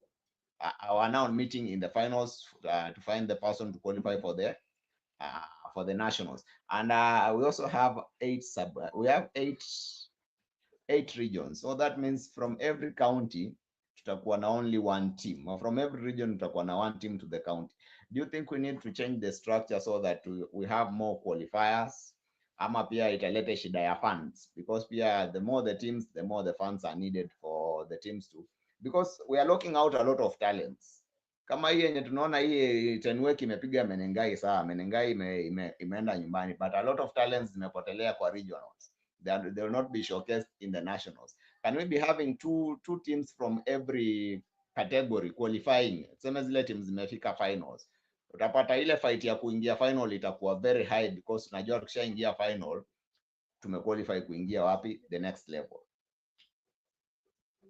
Speaker 1: are now meeting in the finals to find the person to qualify for the nationals. And we also have 8 regions. So that means from every county tutakuwa na only 1 team, or from every region tutakuwa na 1 team to the county. Do you think we need to change the structure so that we have more qualifiers? Ama pia italete shida ya funds, because pia the more the teams, the more the funds are needed for the teams to, because we are locking out a lot of talents. Kama hii yenye tunaona hii Tenwek imepiga Menengai, sawa, Menengai imeenda nyumbani, but a lot of talents zimepotelea kwa regionals. They will not be showcased in the nationals. Can we be having two teams from every category qualifying? Sema zile teams zimefika finals, utapata ile fight ya kuingia final itakuwa very high, because unajua tukishaingia final tumequalify kuingia wapi, the next level.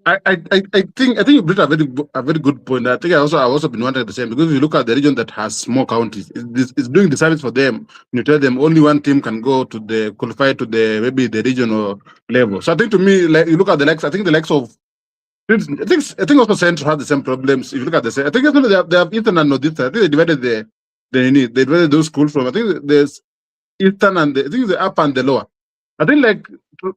Speaker 2: I think you brought a very good point. I think I've also been wondering the same, because if you look at the region that has small counties, it's doing the service for them. You tell them only one team can go to the qualify to the maybe the regional level. So I think, to me, like, you look at the likes. I think the likes of, I think also Central has the same problems. If you look at I think they have Eastern and Northeastern. I think they divided they divided those schools from. I think there's Eastern and I think the upper and the lower. I think, like,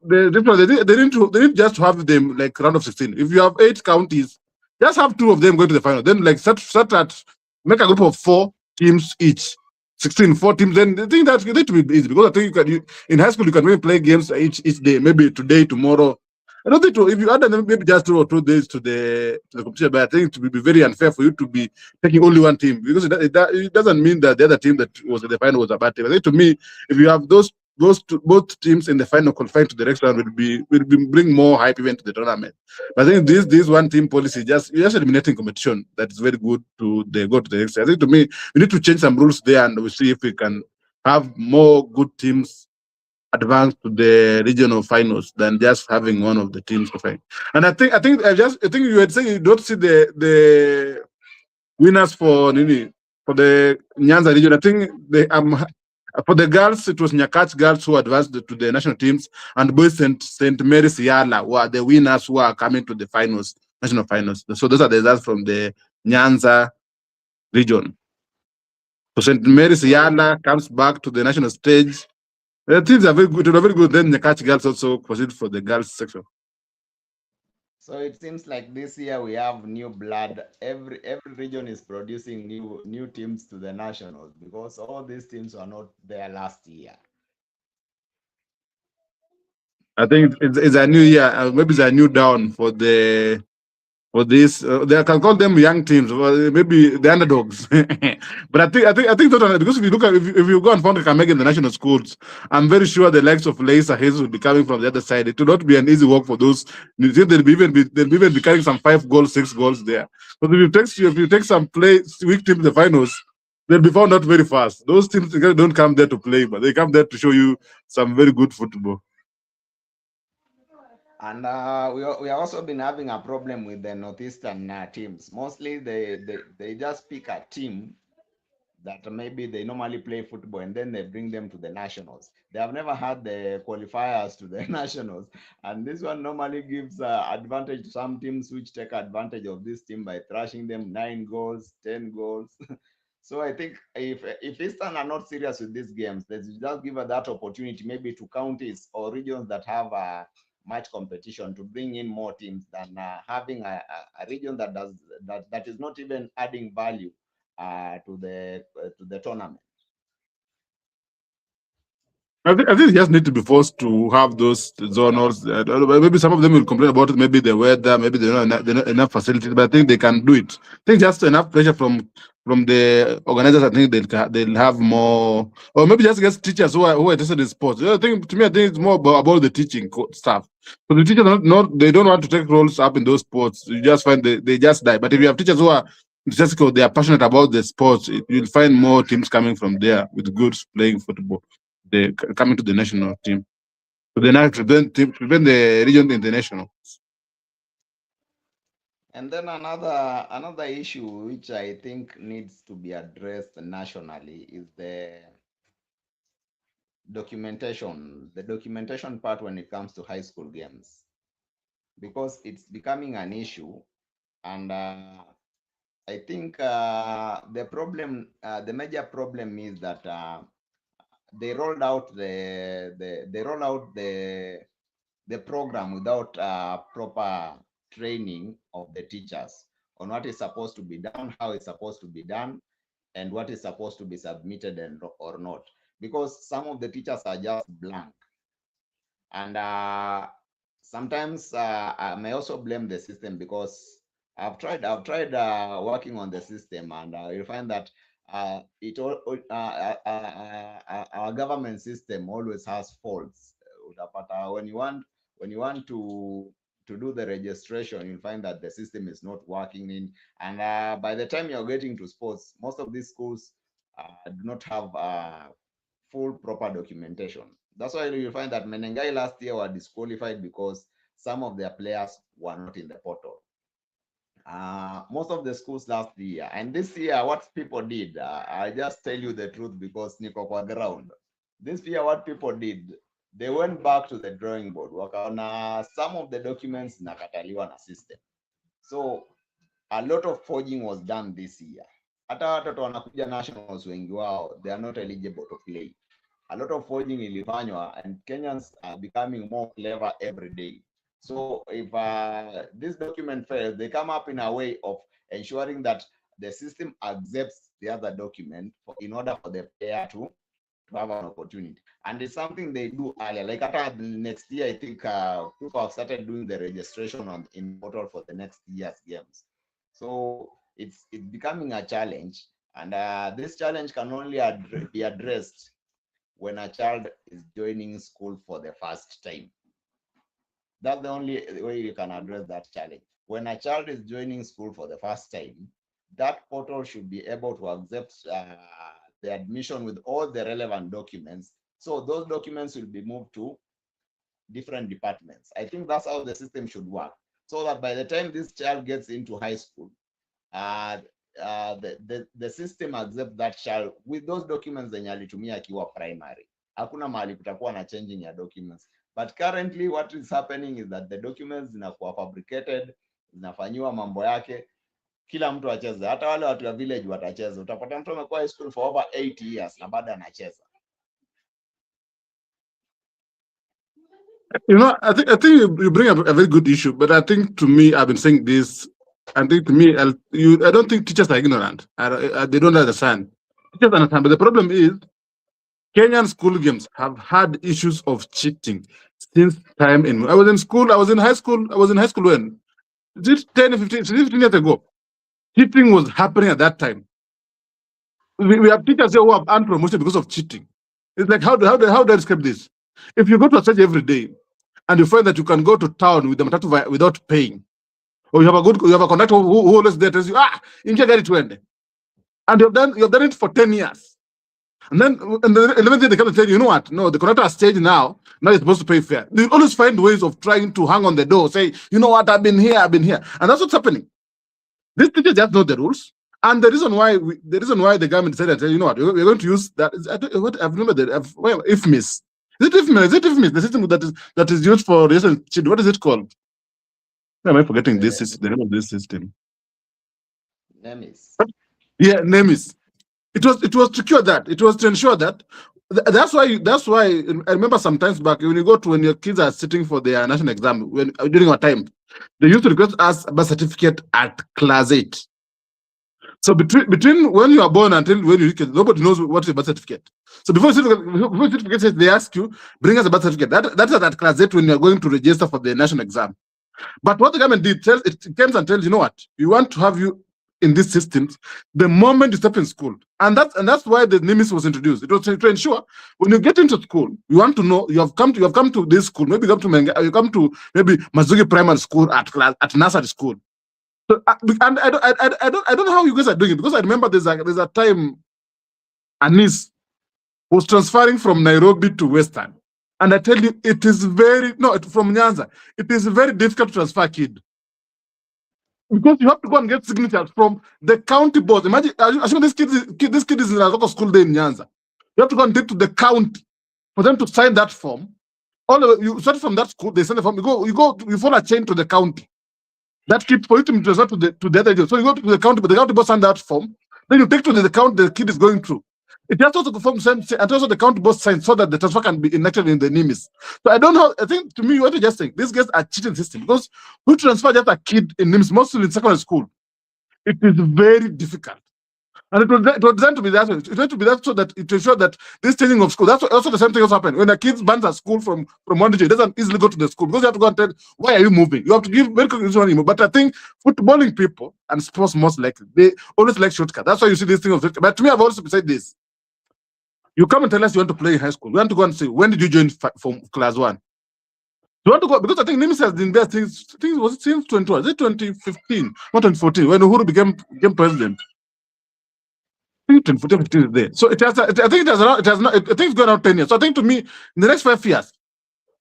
Speaker 2: they need just to have them like round of 16. If you have 8 counties, just have 2 of them go to the final. Then, like, start at, make a group of 4 teams each. 16, 4 teams. Then I think that's going to be easy, because I think in high school you can maybe play games each day, maybe today, tomorrow. I don't think if you add them maybe just 2 or 2 days to the competition, but I think it would be very unfair for you to be taking only one team, because it doesn't mean that the other team that was in the final was a bad team. I think, to me, if you have both teams in the final qualifying to the next round, will bring more hype even to the tournament. But I think this one team policy just eliminating competition that is very good to the go to the next. I think, to me, we need to change some rules there, and we see if we can have more good teams advance to the regional finals than just having one of the teams qualifying. And I think you had said you don't see the winners for the Nyanza region. I think for the girls, it was Nyakach girls who advanced to the national teams, and boys St. Mary's Yala were the winners who are coming to the finals, national finals. So those are the results from the Nyanza region. So St. Mary's Yala comes back to the national stage. The teams are very good. They are very good. Then Nyakach girls also proceed for the girls section.
Speaker 1: So it seems like this year we have new blood. Every region is producing new teams to the nationals, because all these teams were not there last year.
Speaker 2: I think it's a new year. Maybe it's a new dawn for this. They can call them young teams, or maybe the underdogs. But I think totally, because if you look at, if you go and find Kakamega in the national schools, I'm very sure the likes of Leisa Hayes will be coming from the other side. It will not be an easy work for those. They'll even be carrying some 5 goals, 6 goals there. But if you take some weak teams in the finals, they'll be found out very fast. Those teams don't come there to play, but they come there to show you some very good football.
Speaker 1: And we have also been having a problem with the Northeastern teams. Mostly they just pick a team that maybe they normally play football, and then they bring them to the nationals. They have never had the qualifiers to the nationals, and this one normally gives advantage to some teams, which take advantage of this team by thrashing them 9 goals, 10 goals. So I think if Eastern are not serious with these games, they just give her that opportunity, maybe to counties or regions that have much competition, to bring in more teams than having a region that is not even adding value to the tournament.
Speaker 2: I think they just need to be forced to have those zonals. Maybe some of them will complain about it. Maybe the weather, maybe they don't have enough facilities, but I think they can do it. I think just enough pressure from the organizers. I think they'll have more, or maybe just get teachers who are interested in sports. I think, to me, I think it's more about the teaching staff. So the teachers they don't want to take roles up in those sports. You just find they just die. But if you have teachers who are they are passionate about the sports, you'll find more teams coming from there with good playing football. They coming to the national team. So they now prevent the region international.
Speaker 1: And then another issue which I think needs to be addressed nationally is the documentation part when it comes to high school games, because it's becoming an issue. And I think the major problem is that they rolled out the program without proper training of the teachers on what is supposed to be done, how it's supposed to be done, and what is supposed to be submitted or not. Because some of the teachers are just blank. And sometimes I may also blame the system, because I've tried working on the system, and you'll find that our government system always has faults. Utapata when you want to do the registration, you'll find that the system is not working in, and by the time you're getting to sports, most of these schools do not have full proper documentation. That's why you'll find that Menengai last year were disqualified because some of their players were not in the portal. Most of the schools last year and this year, what people did, I just tell you the truth because niko kwa ground. This year, what people did, they went back to the drawing board. Wakaona some of the documents nakataliwa na system, so a lot of forging was done this year. Hata watoto wanakuja nationals, wengi wao they are not eligible to play. A lot of forging ilifanywa, and Kenyans are becoming more clever every day. So if this document fails, they come up in a way of ensuring that the system accepts the other document in order for the player to have an opportunity. And it's something they do earlier. Like after next year, I think people have started doing the registration in portal for the next year's games. So it's becoming a challenge, and this challenge can only be addressed when a child is joining school for the first time. That's the only way you can address that challenge. When a child is joining school for the first time, that portal should be able to accept the admission with all the relevant documents. So those documents will be moved to different departments. I think that's how the system should work. So that by the time this child gets into high school, the system accepts that child with those documents zenye alitumia akiwa primary. Hakuna mahali kutakuwa na changing ya documents. But currently what is happening is that the documents zinakuwa fabricated, zinafanyiwa mambo yake, kila mtu acheze. Hata wale watu wa village watacheza. Utapata mtu amekuwa high school for over 8 years na bado anacheza.
Speaker 2: You know, I think you bring up a very good issue, but I think to me, I've been saying this. I think to me, I don't think teachers are ignorant. They don't understand. Teachers understand, but the problem is Kenyan school games have had issues of cheating since time in. I was in school. I was in high school when? Is it 10, 15 years ago? Cheating was happening at that time. We have teachers here who have earned promotion because of cheating. It's like, how do I describe this? If you go to a church every day and you find that you can go to town with the matatu without paying, or you have a conductor who always there tells you, ingia gari tuende, and you have done it for 10 years, and then 11th day they come and tell you, you know what? No, the conductor has changed now. Now you're supposed to pay fare. They always find ways of trying to hang on the door, say, you know what? I've been here, and that's what's happening. These teachers just know the rules. And the reason why the government said that, you know what, we're going to use that. I remember IFMIS. Is it IFMIS? The system that is used for relationship. What is it called? Why am I forgetting this system? The name of this system.
Speaker 1: NEMIS.
Speaker 2: Yeah, NEMIS. It was to cure that. It was to ensure that. That's why I remember sometimes back when your kids are sitting for their national exam during our time, they used to request us a birth certificate at class 8. So between when you are born until when you reach, nobody knows what is a birth certificate. So before certificate says, they ask you, bring us a birth certificate. That is at class 8 when you are going to register for the national exam. But what the government did, it comes and tells you know what, we want to have you in these systems the moment you step in school, and that's why the NEMIS was introduced. It was to ensure when you get into school, you want to know you have come to this school. Maybe you come to maybe Mazugi Primary School at nursery school. So, and I don't know how you guys are doing it, because I remember there's a time Anis was transferring from Nairobi to Western, and I tell you, it is from Nyanza. It is very difficult to transfer a kid, because you have to go and get signatures from the county board. Imagine, assuming this kid is in a local school day in Nyanza. You have to go and take to the county for them to sign that form. You start from that school, they send the form. You follow a chain to the county. That kid, for you to transfer to the other agency. So you go to the county, but the county boss sign that form. Then you take to the county the kid is going through. It has also the form sent, and also the county boss sign so that the transfer can be enacted in the NEMIS. So I don't know. I think to me, what you just saying, these guys are cheating system, because we transfer just a kid in NEMIS, mostly in secondary school. It is very difficult. And it was designed to be that way. It was meant to be that so that it ensure that this changing of school. That's also the same thing also happened when a kid bans at school from one region. It doesn't easily go to the school because you have to go and tell why are you moving. You have to give very quick reason why you move. But I think footballing people and sports most likely they always like shortcut. That's why you see this thing of shortcut. But to me, I've also said this. You come and tell us you want to play in high school. We want to go and say, when did you join from class 1? You want to go because I think Nimis has been there since was it since 2012? Is it 2015, not 2014, when Uhuru became president? I think 2014 is there. So it has. I think it has. It has not. I think it's going out 10 years. So I think to me, in the next 5 years,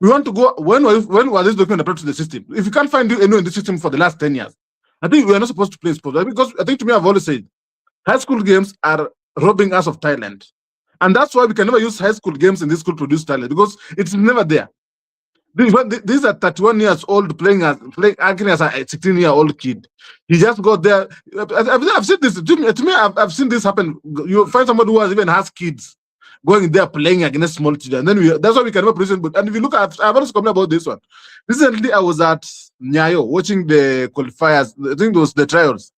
Speaker 2: we want to go. When was this document applied to the system? If you can't find anyone in the system for the last 10 years, I think we are not supposed to play sports because I think to me, I've always said, high school games are robbing us of talent, and that's why we can never use high school games in this school produce talent because it's never there. These are 31 years old playing acting as a 16-year-old kid. He just got there. I've seen this. To me, I've seen this happen. You find somebody who has kids going there playing against small children. And then that's why we can never produce. And if you look at, I've also complained about this one. Recently, I was at Nyayo watching the qualifiers. I think those the trials.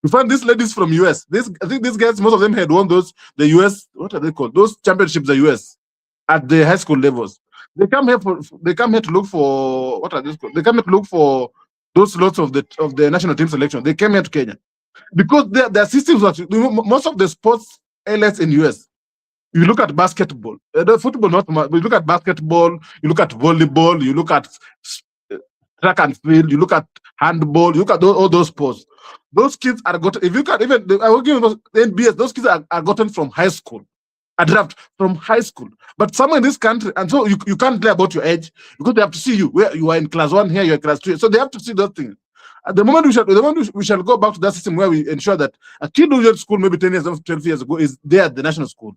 Speaker 2: You find these ladies from US. I think these guys, most of them had won the US. What are they called? Those championships, the US at the high school levels. They come here to look for what are these called? They come here to look for those slots of the national team selection. They came here to Kenya because their systems are most of the sports LS in US. You look at basketball, the football not much, but you look at basketball, you look at volleyball, you look at track and field, you look at handball, you look at all those sports. Those kids are gotten. If you can even, I will give you NBS. Those kids are gotten from high school. A draft from high school, but somewhere in this country, and so you can't lie about your age because they have to see you where you are in class 1 here, you're in class 2, so they have to see those things. At the moment we shall go back to that system where we ensure that a kid who went to school maybe 10 years or 12 years ago is there at the national school.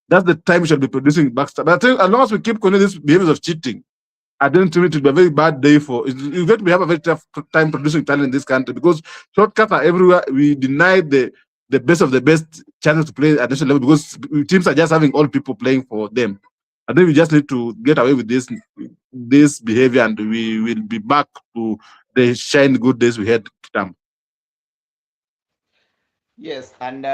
Speaker 2: That's the time we shall be producing backstab. But I think as long as we keep continuing these behaviors of cheating, I don't think it will be a very bad day for you're going to have a very tough time producing talent in this country because shortcuts are everywhere. We deny the best of the best chances to play at national level because teams are just having all people playing for them. I think we just need to get away with this behavior, and we will be back to the shine good days we had.
Speaker 1: Yes, and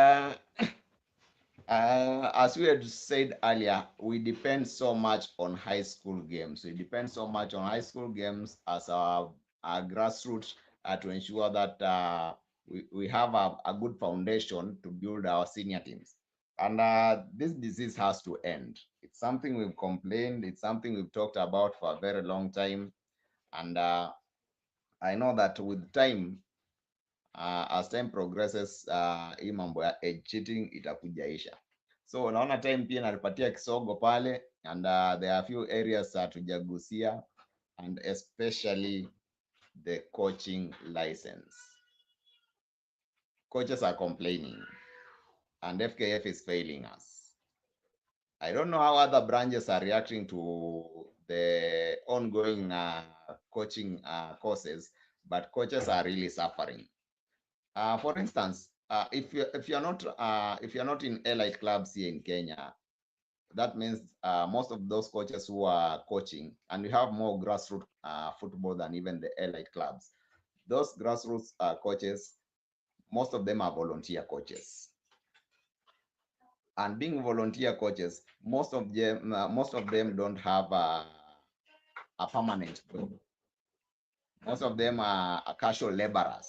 Speaker 1: as we had said earlier, we depend so much on high school games. We depend so much on high school games as our grassroots to ensure that we have a good foundation to build our senior teams. And this disease has to end. It's something we've complained. It's something we've talked about for a very long time. And I know that with time, as time progresses, hii mambo ya age cheating itakujaisha. So naona time pia nalipatia kisogo pale, and there are a few areas hatujagusia, and especially the coaching license. Coaches are complaining, and FKF is failing us. I don't know how other branches are reacting to the ongoing coaching courses, but coaches are really suffering. For instance, if you're not in elite clubs here in Kenya, that means most of those coaches who are coaching, and we have more grassroots football than even the elite clubs. Those grassroots coaches, most of them are volunteer coaches. And being volunteer coaches, most of them don't have a permanent job. Most of them are casual laborers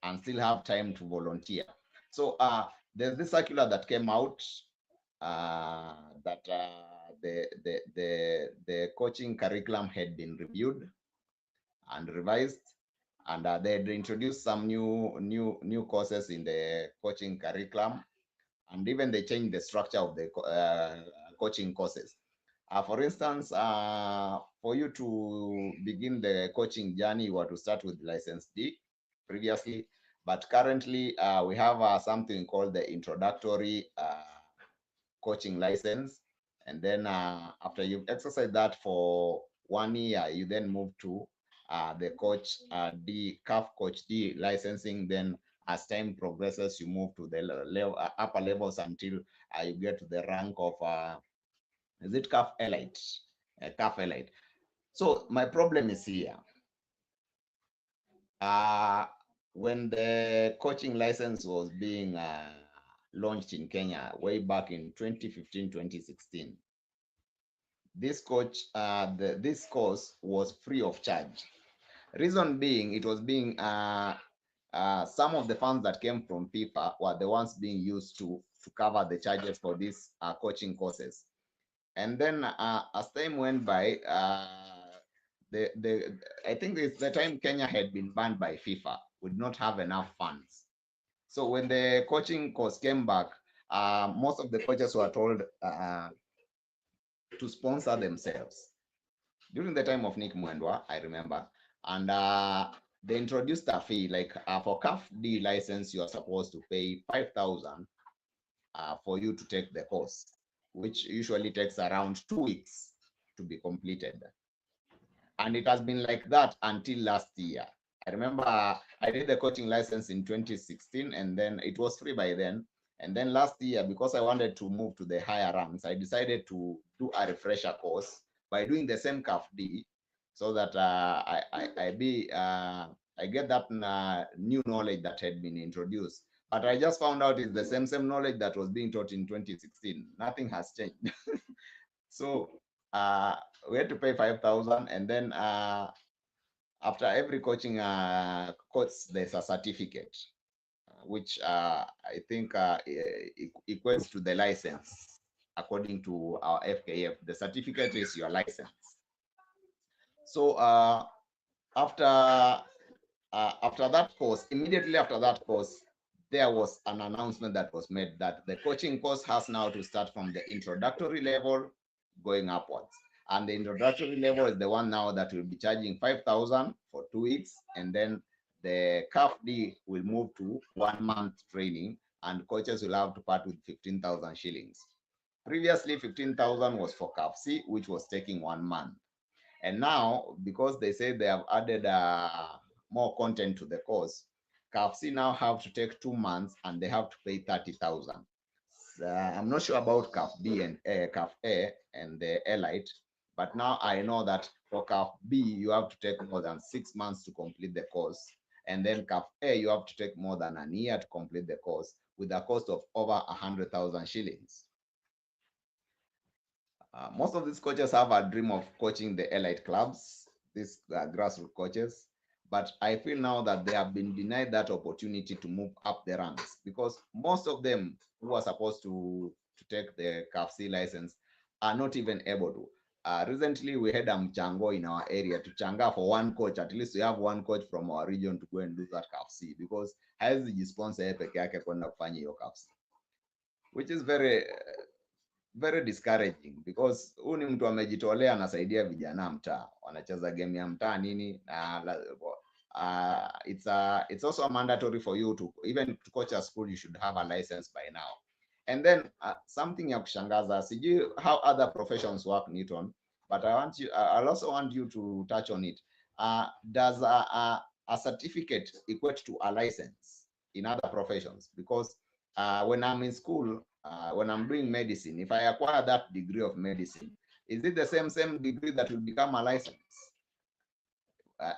Speaker 1: and still have time to volunteer. So there's this circular that came out that the coaching curriculum had been reviewed and revised, and they had introduced some new courses in the coaching curriculum, and even they changed the structure of the coaching courses. For instance, for you to begin the coaching journey, you were to start with license D previously, but currently we have something called the introductory coaching license, and then after you've exercised that for 1 year, you then move to the coach D, CAF coach D licensing. Then as time progresses, you move to the upper levels until you get to the rank of is it CAF elite? CAF elite. So my problem is here. When the coaching license was being launched in Kenya way back in 2015, 2016. This this course was free of charge. Reason being, it was being some of the funds that came from FIFA were the ones being used to cover the charges for these coaching courses. And then as time went by, I think it's the time Kenya had been banned by FIFA. We did not have enough funds. So when the coaching course came back, most of the coaches were told to sponsor themselves. During the time of Nick Mwendwa, I remember, and they introduced a fee like for CAF D license, you are supposed to pay 5,000 for you to take the course, which usually takes around 2 weeks to be completed. And it has been like that until last year. I remember I did the coaching license in 2016, and then it was free by then. And then last year, because I wanted to move to the higher ranks, I decided to do a refresher course by doing the same CAF D, so that I get that new knowledge that had been introduced. But I just found out it's the same knowledge that was being taught in 2016. Nothing has changed. So we had to pay 5,000, and then after every coaching course, there's a certificate, which I think equates to the license according to our FKF. The certificate is your license. So after that course, immediately after that course, there was an announcement that was made that the coaching course has now to start from the introductory level going upwards. And the introductory level is the one now that will be charging 5,000 for 2 weeks, and then the CAF D will move to 1 month training, and coaches will have to part with 15,000 shillings. Previously, 15,000 was for CAF C, which was taking 1 month. And now, because they say they have added more content to the course, CAF C now have to take 2 months, and they have to pay 30,000. I'm not sure about CAF B and CAF A and the Elite, but now I know that for CAF B, you have to take more than 6 months to complete the course. And then CAF A, you have to take more than a year to complete the course, with a cost of over 100,000 shillings. Most of these coaches have a dream of coaching the elite clubs, these grassroots coaches, but I feel now that they have been denied that opportunity to move up the ranks, because most of them who are supposed to take the CAF C license are not even able to. Recently, we had a mchango in our area to changa for one coach. At least we have one coach from our region to go and do that CAF C, because hawezi sponsor peke yake kwenda kufanya hiyo CAF C, which is very discouraging, because huyu ni mtu amejitolea, anasaidia vijana mtaa, wanacheza game ya mtaa nini, it's also mandatory for you to, even to coach a school, you should have a license by now. And then something ya kushangaza, sijui how other professions work, Newton, but I also want you to touch on it. Does a certificate equate to a license in other professions? Because when I'm in school, when I'm doing medicine, if I acquire that degree of medicine, is it the same degree that will become a license?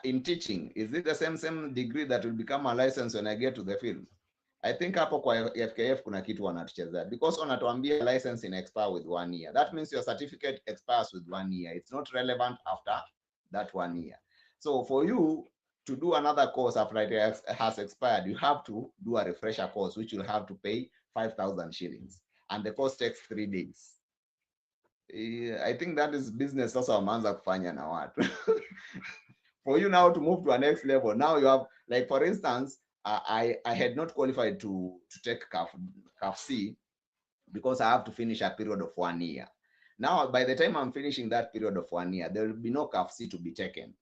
Speaker 1: In teaching, is it the same degree that will become a license when I get to the field? I think hapo kwa FKF kuna kitu wanatuchezea, because wanatuambia license in expire with 1 year. That means your certificate expires with 1 year. It's not relevant after that 1 year. So for you to do another course after it has expired, you have to do a refresher course, which you'll have to pay 5,000 shillings. And the course takes 3 days. I think that is business also wameanza kufanya na watu. For you now to move to a next level, now you have, like for instance, I had not qualified to take CAF C, because I have to finish a period of 1 year. Now, by the time I'm finishing that period of 1 year, there will be no CAF C to be taken.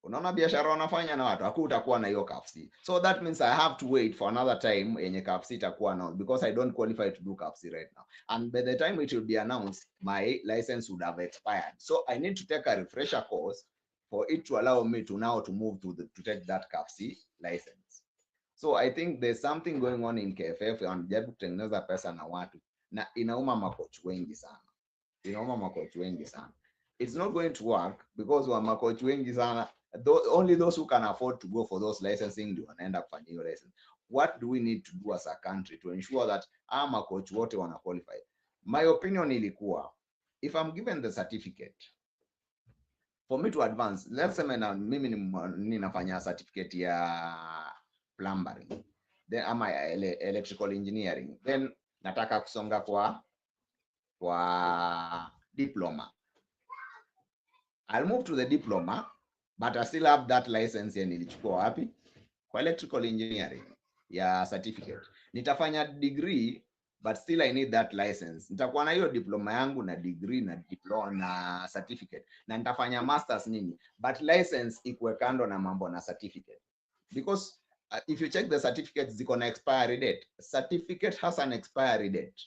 Speaker 1: Unaona biashara wanafanya na watu, hakutakuwa na hiyo CAF C. So that means I have to wait for another time yenye CAF C itakuwa now, because I don't qualify to do CAF C right now. And by the time it will be announced, my license would have expired. So I need to take a refresher course for it to allow me to now to move to take that CAF C license. So I think there's something going on in KFF, wanajaribu kutengeneza pesa na watu, na inauma makochi wengi sana. It's not going to work, because wa makochi wengi sana, only those who can afford to go for those licensing ndio wanaenda kufanya hiyo license. what do we need to do as a country to ensure that ama coach wote wana qualify? My opinion ilikuwa, if I'm given the certificate for me to advance, let's say mimi ninafanya certificate ya plumbing, then ama electrical engineering, then nataka kusonga kwa diploma, I'll move to the diploma, but I still have that license ya nilichukua wapi? Kwa electrical engineering ya certificate. Nitafanya degree, but still I need that license. Nitakuwa na hiyo diploma yangu na degree na diploma na certificate, na nitafanya masters nini, but license ikuwe kando na mambo na certificate, because if you check the certificate ziko na expiry date. Certificate has an expiry date.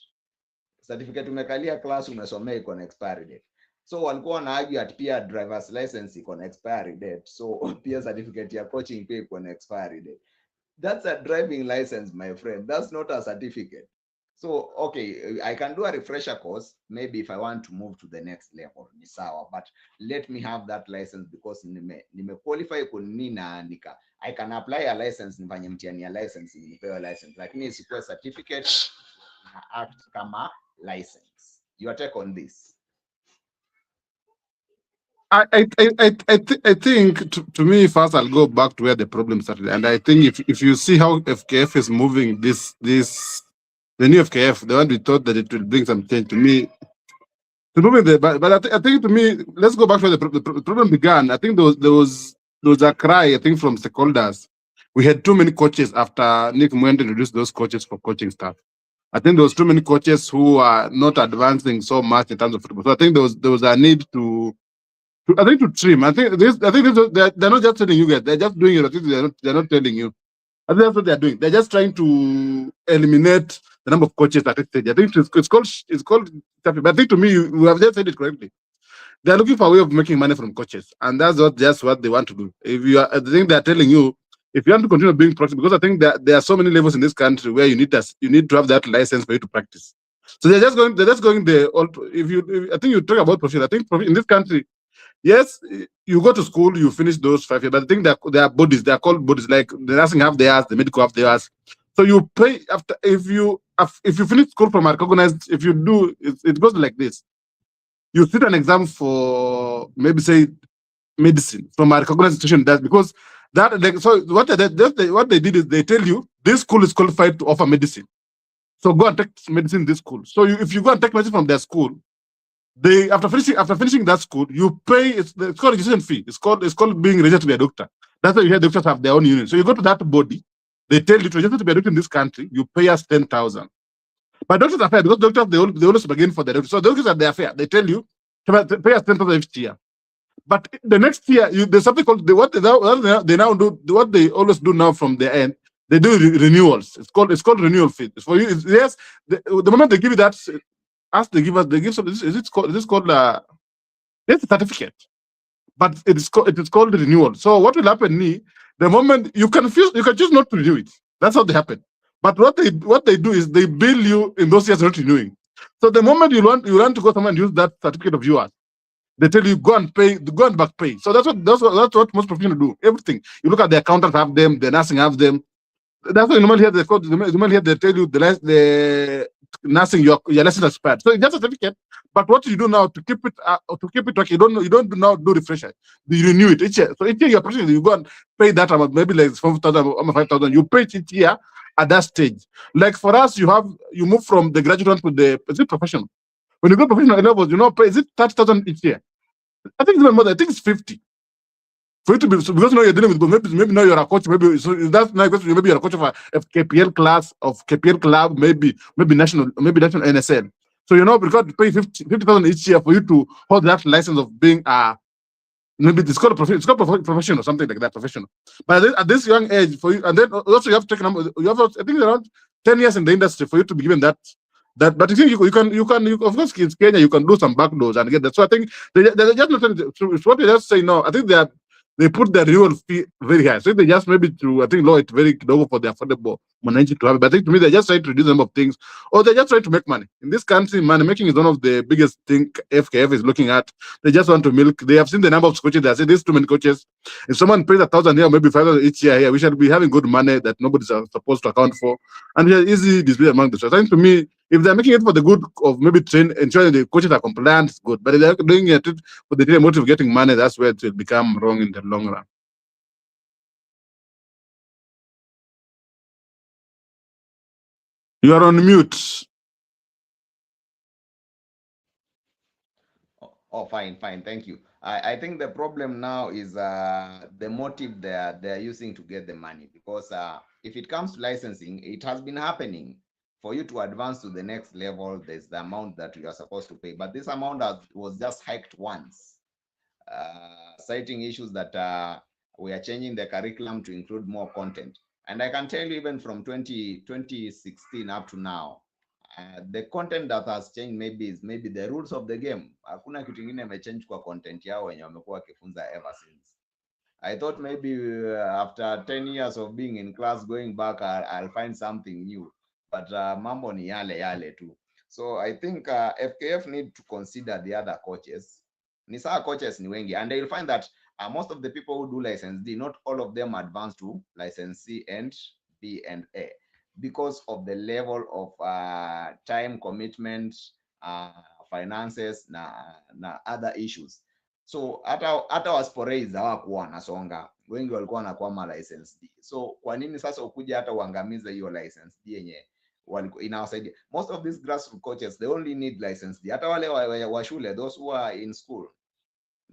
Speaker 1: Certificate umekalia class umesomea iko na expiry date. So walikuwa wanaargue at pia driver's license iko na expiry date, so pia certificate ya coaching pia iko na expiry date. That's a driving license, my friend. That's not a certificate. So okay, I can do a refresher course maybe if I want to move to the next level, ni sawa, but let me have that license because nime qualify kunina nika. I can apply a license, nifanye mtihani ya license, nipewe license, lakini isikuwe certificate na act kama license. Your take on this?
Speaker 2: I think to me, first I'll go back to where the problem started, and I think if you see how FKF is moving the new FKF, the one we thought that it will bring some change, to me, but I think to me, let's go back to where the problem began. I think there was a cry, I think, from stakeholders. We had too many coaches after Nick Mwende introduced those coaches for coaching staff. I think there was too many coaches who are not advancing so much in terms of football. So I think there was a need to trim. I think they're not just telling you guys, they're just doing it. I think they're not telling you. I think that's what they're doing. They're just trying to eliminate the number of coaches at this stage. I think it's called, but I think to me, you have just said it correctly. They're looking for a way of making money from coaches, and that's just what they want to do. I think they're telling you, if you want to continue being practice, because I think that there are so many levels in this country where you need to have that license for you to practice. So they're just going I think you talk about profit. I think profit in this country, yes, you go to school, you finish those 5 years, but I think there are bodies, they are called bodies, like the nursing have theirs, the medical have theirs. So you pay after, if you finish school from a recognized, if you do, it goes like this. You sit an exam for maybe say medicine from a recognized institution, that because that, like, so what they did is they tell you this school is qualified to offer medicine. So go and take medicine in this school. So if you go and take medicine from their school, they after finishing that school, you pay. It's called registration fee. It's called being registered to be a doctor. That's why you hear doctors have their own union. So you go to that body, they tell you to register to be a doctor in this country. You pay us 10,000. But doctors are fair because doctors they always bargain for the doctors. So doctors are fair. They tell you to pay us 10,000 each year. But the next year, there's something called what they now do. What they always do now from the end, they do renewals. It's called renewal fee. It's for you. Yes, the moment they give you that. As they give some. Is this called there's a certificate, but it is called renewal. So what will happen? The moment you can choose not to renew it. That's how they happen. But what they do is they bill you in those years not renewing. So the moment you want to go somewhere and use that certificate of yours, they tell you go and back pay. So that's what most professionals do. Everything you look at, the accountants have them, the nursing have them. That's why you normally hear they tell you the nursing your license expired. So it's just a certificate. But what you do now to keep it okay, you don't now do refresher. You renew it each year. So each year you're professional, you go and pay that amount, maybe like 4,000 or 5,000. You pay each year at that stage. Like for us, you move from the graduate to the professional. When you go professional levels, pay, is it 30,000 each year? I think it's even more. I think it's 50. For you to be, so because now you're dealing with maybe now you're a coach, maybe so that's now maybe you're a coach of a KPL class, of KPL club, maybe national NSL. So because you pay 50,000 each year for you to hold that license of being maybe it's called professional or something like that, professional. But at this young age, for you, and then also you have to take I think around 10 years in the industry for you to be given that. But I think you can of course in Kenya you can do some backdoors and get that. So I think they're just not. So what they just say now, I think they put the renewal fee very high. So they just maybe to, I think, lower it very low for the affordable Mwananchi to have it. But I think to me, they just try to reduce the number of things, or they just try to make money. In this country, money making is one of the biggest thing FKF is looking at. They just want to milk. They have seen the number of coaches. They say there's too many coaches. If someone pays 1,000 here, maybe 5,000 each year here, we should be having good money that nobody's supposed to account for, and we are easy dispute among the. So I think to me, if they're making it for the good of maybe ensuring the coaches are compliant, it's good. But if they're doing it for the motive of getting money, that's where it will become wrong in the long run. You are on mute.
Speaker 1: Oh, fine. Thank you. I think the problem now is the motive they're using to get the money, because if it comes to licensing, it has been happening. For you to advance to the next level, there's the amount that you are supposed to pay, but this amount was just hiked once, citing issues that we are changing the curriculum to include more content. And I can tell you, even from 2016 up to now, the content that has changed maybe the rules of the game. Hakuna kitu kingine imechange kwa content yao wenye wamekuwa wakifunza ever since. I thought maybe after 10 years of being in class, going back, I'll find something new, but mambo ni yale tu. So I think FKF need to consider the other coaches. Nisa coaches ni wengi, and they'll find that most of the people who do license D, not all of them advance to license C and B and A, because of the level of time commitment, finances na other issues. So hata wasporeiz hawakuwa wanasonga, wengi walikuwa wanakwama license D. So kwa nini sasa ukuja hata uangamize hiyo license D yenye inawasaidia? Most of these grassroots coaches, they only need license D. Hata wale wa shule, those who are in school,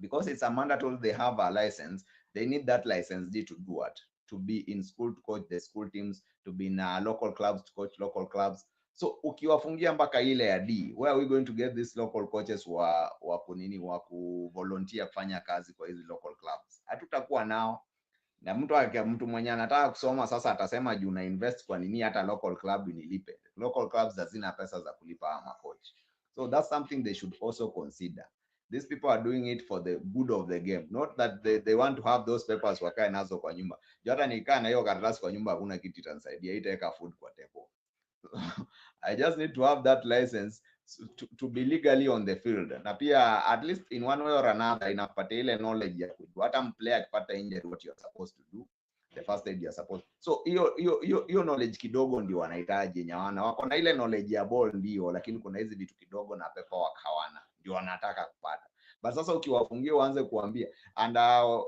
Speaker 1: because it's a mandatory they have a license, they need that license D to do what? To be in school to coach the school teams, to be in local clubs to coach local clubs. So ukiwafungia mpaka ile ya D, where are we going to get these local coaches wa kuvolunteer kufanya kazi kwa hizi local clubs? Hatutakuwa nao. Na mtu mwenye anataka kusoma sasa atasema juu na invest, kwa nini hata local club nilipe? Local clubs hazina pesa za kulipa ama coach. So that's something they should also consider. These people are doing it for the good of the game, not that they want to have those papers wakae nazo kwa nyumba. Hata nikaa na hiyo karatasi kwa nyumba hakuna kitu itanisaidia, itaweka food kwa table. I just need to have that license to be legally on the field. Na pia at least in one way or another inapatia ile knowledge ya kujua hata mplayer akipata injury what you are supposed to do, the first aid you are supposed. So hiyo knowledge kidogo ndio wanahitaji, yenye wako na ile knowledge ya ball ndio, lakini kuna hizi vitu kidogo na paperwork hawana, ndio wanataka kupata. But sasa ukiwafungia uanze kuambia, and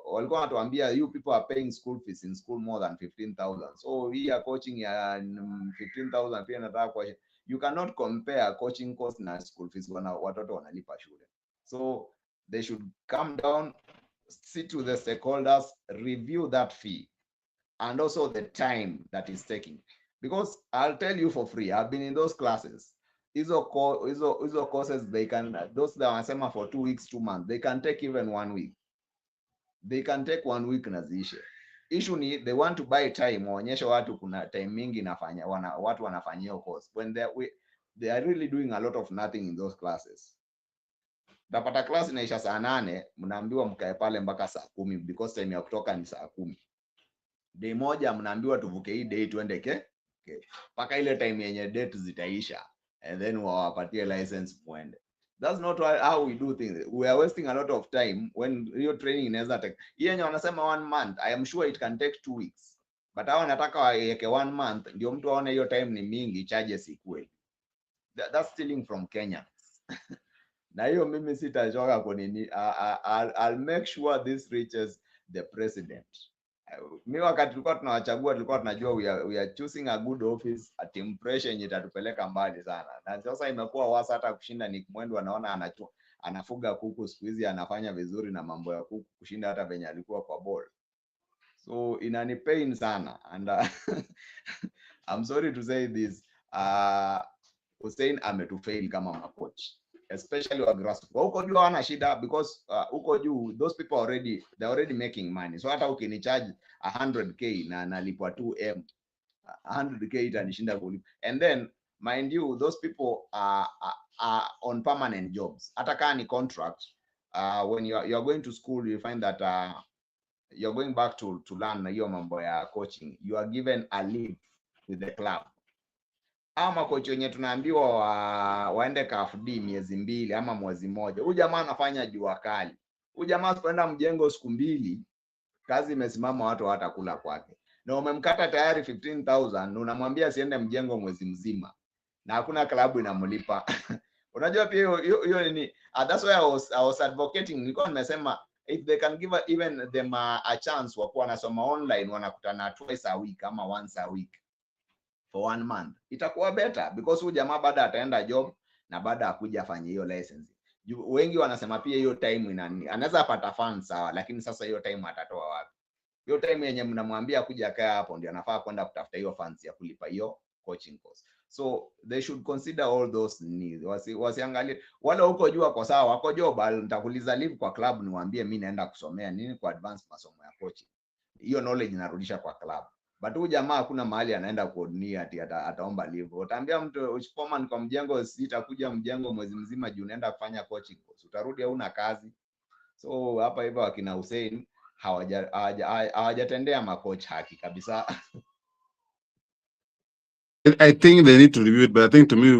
Speaker 1: walikuwa wanatuambia you people are paying school fees in school more than 15,000. So we are coaching ya 15,000 pia nataka kwa. You cannot compare coaching cost na school fees watoto wanalipa shule. So they should come down, sit with the stakeholders, review that fee and also the time that is taking, because I'll tell you for free, I've been in those classes. Hizo courses, they can, those that wanasema for 2 weeks 2 months, they can take even 1 week. They can take 1 week na ziishe. Issue ni they want to buy time, waonyeshe watu kuna time mingi nafanya watu wanafanyia course when they are really doing a lot of nothing in those classes. Tapata class inaisha saa 8, mnaambiwa mkae pale mpaka saa 10 because time ya kutoka ni saa 10. Day moja mnaambiwa tuvuke hii day tuende mpaka ile time yenye date zitaisha, and then wawapatie license muende. That's not how we do things. We are wasting a lot of time when your training inaweza take. Yenye wanasema 1 month, I am sure it can take 2 weeks. But hao wanataka waweke 1 month ndio mtu aone hiyo time ni mingi, charges equal. That's stealing from Kenya. Na hiyo mimi sitachoka kwa nini. I'll make sure this reaches the president. Mimi wakati tulikuwa tunawachagua tulikuwa tunajua we are choosing a good office at impression yenye itatupeleka mbali sana. Na sasa imekuwa wasa hata kushinda Nick Mwendwa, anaona anafuga kuku siku hizi anafanya vizuri na mambo ya kuku kushinda hata venye alikuwa kwa ball. So inani pain sana, and I'm sorry to say this, Hussein ametufail kama coach, especially wa grassroots. Huko juu wana shida because huko juu those people they're already making money. So hata ukinicharge 100k na nalipwa 2M, 100k itanishinda kulipa. And then mind you, those people are on permanent jobs. Hata kama ni contract, when you are going to school, you find that you're going back to learn na hiyo mambo ya coaching, you are given a leave with the club. Ama coach wenye tunaambiwa waende KFD miezi 2 ama mwezi mmoja, huyu jamaa anafanya jua kali. Huyu jamaa asipoenda mjengo siku 2, kazi imesimama, watu hawatakula kwake. Na umemkata tayari 15,000, unamwambia asiende mjengo mwezi mzima na hakuna klabu inamlipa. Unajua pia hiyo ni that's why I was advocating, nilikuwa nimesema if they can give even them a chance wakuwa wanasoma online, wanakutana twice a week ama once a week for 1 month, itakuwa better, because huyu jamaa baada ataenda job na baada akuja afanye hiyo license. Wengi wanasema pia hiyo time anaweza pata funds sawa, lakini sasa hiyo time atatoa wapi? Hiyo time yenye mnamwambia kuja kaa hapo ndio anafaa kwenda kutafuta hiyo funds ya kulipa hiyo coaching course. So they should consider all those needs. Wasiangalie wale huko jua kwa sawa wako job, nitakuliza leave kwa club niwaambie mimi naenda kusomea nini kwa advance masomo ya coaching. Hiyo knowledge inarudisha kwa club. But huyu jamaa hakuna mahali anaenda kuonia ati ataomba leave. Utaambia mtu foreman kwa mjengo sitakuja mjengo mwezi mzima juu unaenda kufanya coaching course. Utarudi hauna kazi. So hapa hivyo akina Hussein hawajatendea makocha haki kabisa.
Speaker 2: I think they need to review it, but I think to me,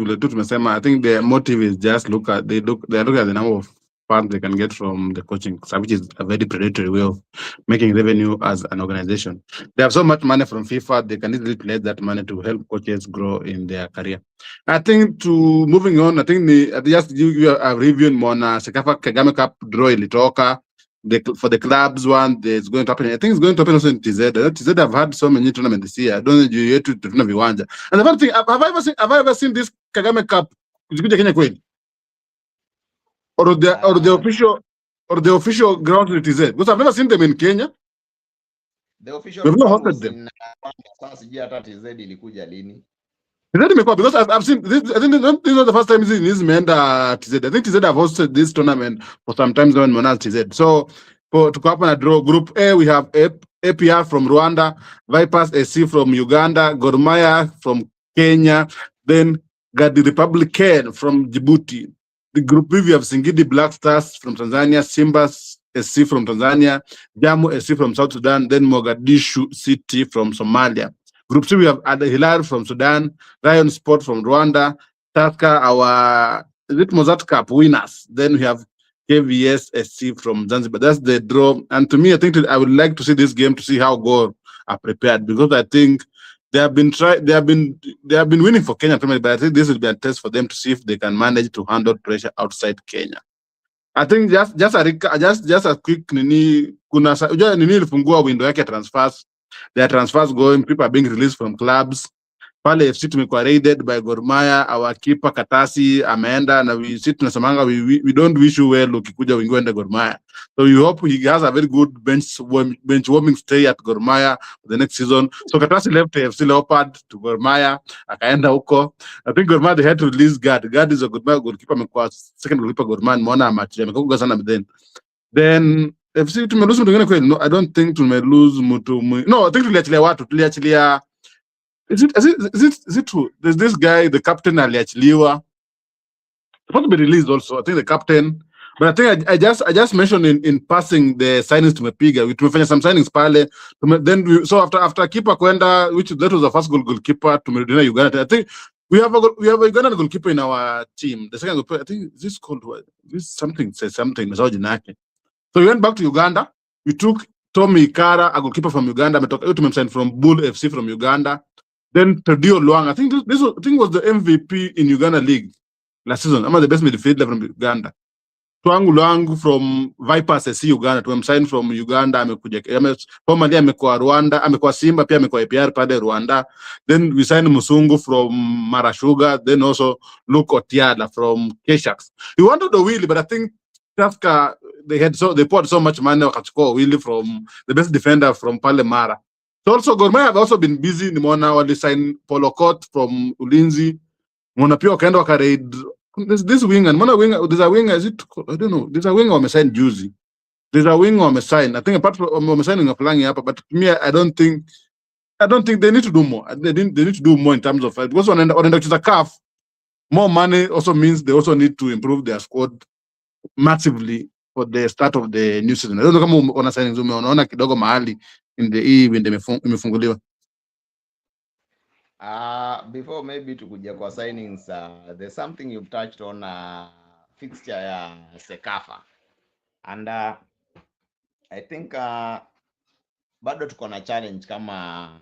Speaker 2: I think their motive is just they're looking at the number of funds they can get from the coaching, which is a very predatory way of making revenue as an organization. They have so much money from FIFA, they can easily place that money to help coaches grow in their career. I think moving on, I think just you are reviewing Mona Sekafa Kagame Cup draw ilitoka. For the clubs one, there's going to happen. I think it's going to happen also in TZ. TZ have had so many tournaments this year. I don't know you to viwanja. And the funny thing, have I ever seen this Kagame Cup kuja Kenya kweli? Or the official grounds in TZ? Because I've never seen them in Kenya.
Speaker 1: The official grounds was in sasa sijui hata TZ ilikuja lini.
Speaker 2: Because I've seen this. I think this is not the first time this imeenda TZ. I think TZ have hosted this tournament for some time now in Monal TZ. So to come up and draw Group A, we have APR from Rwanda, Vipers SC from Uganda, Gor Mahia from Kenya, then Gadi Republican from Djibouti. The Group B, we have Singida Black Stars from Tanzania, Simba SC from Tanzania, Jammu SC from South Sudan, then Mogadishu City from Somalia. Group C, we have Al Hilal from Sudan, Rayon Sport from Rwanda, Tusker, our Mozart Cup winners. Then we have KVS SC from Zanzibar. That's the draw. And to me, I think I would like to see this game to see how Gor are prepared, because I think they have been winning for Kenya, but I think this will be a test for them to see if they can manage to handle pressure outside Kenya. I think just a quick nini ilifungua window yake transfers. There are transfers going, people are being released from clubs. Pale FC tumekuwa raided by Gor Mahia, our keeper Katasi ameenda, na we don't wish you well ukikuja wingi ende Gor Mahia. So we hope he has a very good bench warming stay at Gor Mahia for the next season. So Katasi left FC Leopard to Gor Mahia, akaenda huko. I think Gor Mahia they had to release Gad. Gad is a Gor Mahia goalkeeper, amekuwa second goalkeeper Gor Mahia, mbona match amekuwa sana then FC tumelose mtu mwingine kweli? No, I don't think tumelose mtu mwingine. No, I think tuliachilia Is it true? There's this guy, the captain aliachiliwa. Supposed to be released also. I think the captain. But I think I just mentioned in passing the signings tumepiga. Tumefanya some signings pale. Then so after keeper kwenda, which that was the first goalkeeper tumerudi Uganda. I think we have a Ugandan goalkeeper in our team. The second goalkeeper, I think this called what? This something says something. So we went back to Uganda. We took Tommy Ikara, a goalkeeper from Uganda. Tumemsign from Bull FC from Uganda. Then Tadio Luang, I think this was the MVP in Uganda League last season. I'm the best midfielder from Uganda. Tuangu Luang from Vipers SC Uganda. Tumemsign from Uganda. Formerly amekuwa Rwanda, amekuwa Simba, pia amekuwa APR pale Rwanda. Then we signed Musungu from Marashuga. Then also Luke Otiala from K-Sharks. We wanted the Willie, but I think Tusker, they poured so much money wakachukua Willie from the best defender from pale Mara. So also Gor Mahia have also been busy. Nimeona wali sign Polokot from Ulinzi. Nimeona pia wakaenda wakaraid this winger. Nimeona winger, there's a winger, is it? I don't know. There's a winger wamesign juzi. There's a winger wamesign. I think apart from wamesigning Flangi hapa, but to me I don't think they need to do more. They need to do more in terms of because wanaenda kucheza CAF, more money also means they also need to improve their squad massively for the start of the new season. I don't know kama una signings umeona kidogo mahali in the event imefunguliwa.
Speaker 1: Before maybe tukuja kwa signings, there's something you've touched on, fixture ya Sekafa, and I think bado tuko na challenge kama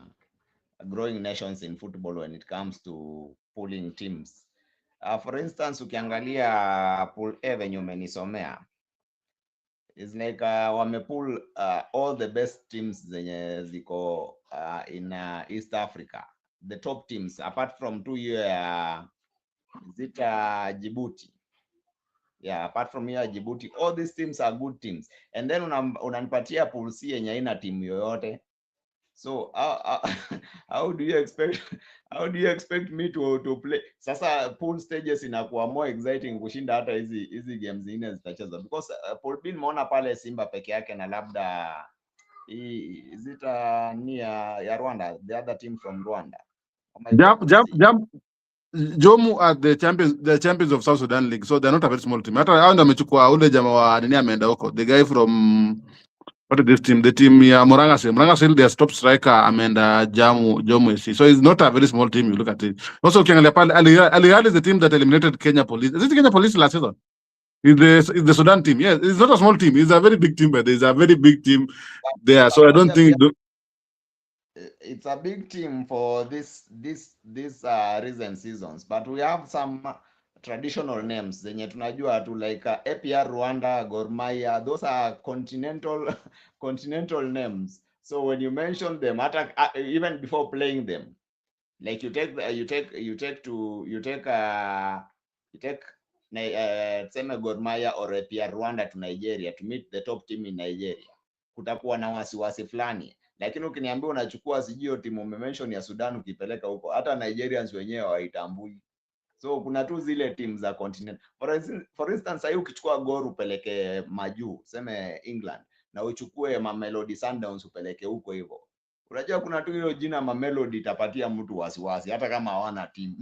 Speaker 1: growing nations in football when it comes to pulling teams. For instance, ukiangalia pool A venye umenisomea, is like wamepull all the best teams zenye ziko in East Africa, the top teams apart from 2 year Djibouti. Yeah, apart from here Djibouti, all these teams are good teams, and then unanipatia pool C yenye haina timu yoyote. So how do you expect me to play? Sasa pool stages inakuwa more exciting kushinda hata hizi games zingine zitachezwa, because pool B nimeona pale Simba peke yake na labda ni ya Rwanda, the other team from Rwanda.
Speaker 2: Jomu are the champions of South Sudan League, so they're not a very small team. Hata hao ndio amechukua ule jamaa wa nini ameenda huko, the guy from what is this team, the team ya Moranga Seal, their top striker ameenda Jomu FC, so it's not a very small team. You look at it. Also ukiangalia pale Al Hilal is the team that eliminated Kenya Police. Is it Kenya Police last season? Is the Sudan team? Yes, it's not a small team. It's a very big team, but there's a very big team there. So I don't think
Speaker 1: it's a big team for this recent seasons, but we have some traditional names zenye tunajua tu, like APR Rwanda, Gor Mahia. Those are continental names. So when you mention them, even before playing them, like you take Gor Mahia or APR Rwanda to Nigeria to meet the top team in Nigeria, kutakuwa na wasiwasi fulani. Lakini ukiniambia unachukua sijio timu umemention ya Sudan ukipeleka huko, hata Nigerians wenyewe hawaitambui. So kuna tu zile teams za continent. For instance, hiyo ukichukua Gor upeleke majuu, seme England, na uchukue Mamelodi Sundowns upeleke huko hivyo, unajua kuna tu hiyo jina Mamelodi itapatia mtu wasiwasi hata kama hawana team.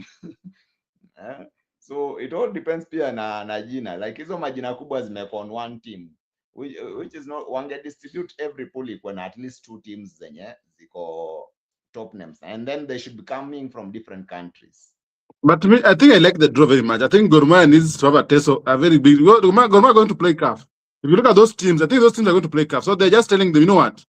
Speaker 1: So it all depends pia na jina, like hizo majina kubwa zimekuwa on one team, which is not, wange distribute every pool equal at least 2 teams zenye ziko top names, and then they should be coming from different countries.
Speaker 2: But to me, I think I like the draw very much. I think Gor Mahia needs to have a test of a very big. Gor Mahia going to play CAF. If you look at those teams, I think those teams are going to play CAF. So they're just telling them, you know what,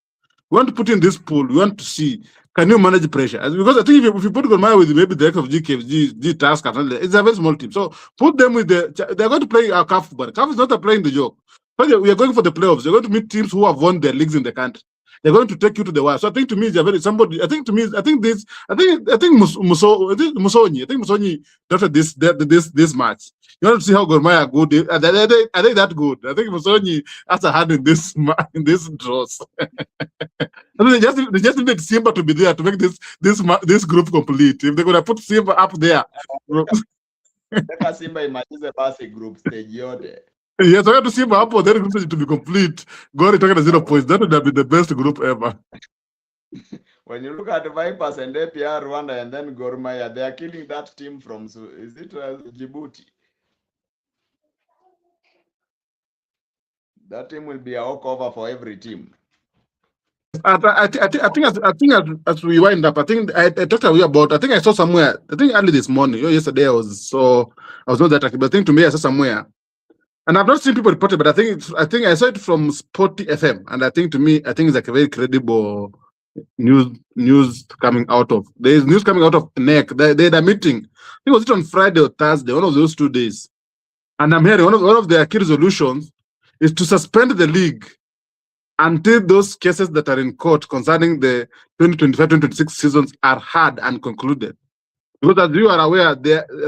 Speaker 2: we want to put in this pool. We want to see, can you manage pressure? Because I think if you put Gor Mahia with maybe the likes of GKFG, Task, it's a very small team. So put them with they're going to play our CAF, but CAF is not a playing the joke. But we are going for the playoffs. They're going to meet teams who have won their leagues in the country. They're going to take you to the wire. So I think to me, they're very somebody. I think Musonyi. I think Musonyi after this match. You want to see how Gor Mahia are good? Are they that good? I think Musonyi has a hand in this draws. They just need Simba to be there to make this group complete. If they're gonna put Simba up there,
Speaker 1: Simba imalize basi group stage yote.
Speaker 2: Yes, I have to see my Apple then group to be complete. Gori talking 0 points. That would have been the best group ever.
Speaker 1: When you look at Vipers and APR Rwanda and then Gor Mahia, they are killing that team from, is it Djibouti? That team will be a walkover for every team.
Speaker 2: I think as we wind up, I think I talked to you about. I think I saw somewhere. I think early this morning, yesterday I was not that active. But I think to me I saw somewhere. And I've not seen people report it, but I think I saw it from Sporty FM, and I think to me, I think it's like a very credible news coming out of. There is news coming out of NEC. They had a meeting. I think it was on Friday or Thursday, one of those 2 days. And I'm hearing one of their key resolutions is to suspend the league until those cases that are in court concerning the 2025-2026 seasons are heard and concluded. Because as you are aware, I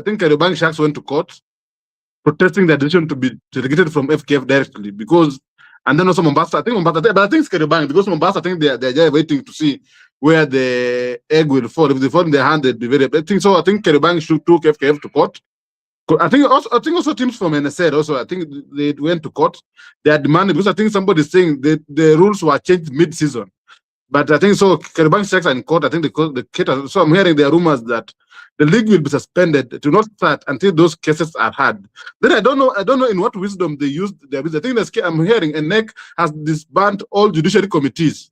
Speaker 2: think Kariobangi Sharks went to court protesting the decision to be delegated from FKF directly, because, and then also Mombasa, but I think it's Kariobangi, because Mombasa, I think they're just waiting to see where the egg will fall. If they fall in their hand, they'd be very. I think Kariobangi took FKF to court. I think also teams from NSL also, I think they went to court. They are demanding, because I think somebody is saying that the rules were changed mid-season. But I think so. Kariobangi Sharks are in court. I think the case. So I'm hearing there are rumors that the league will be suspended to not start until those cases are heard. Then I don't know. I don't know in what wisdom they used their wisdom. I think I'm hearing NEC has disbanded all judiciary committees.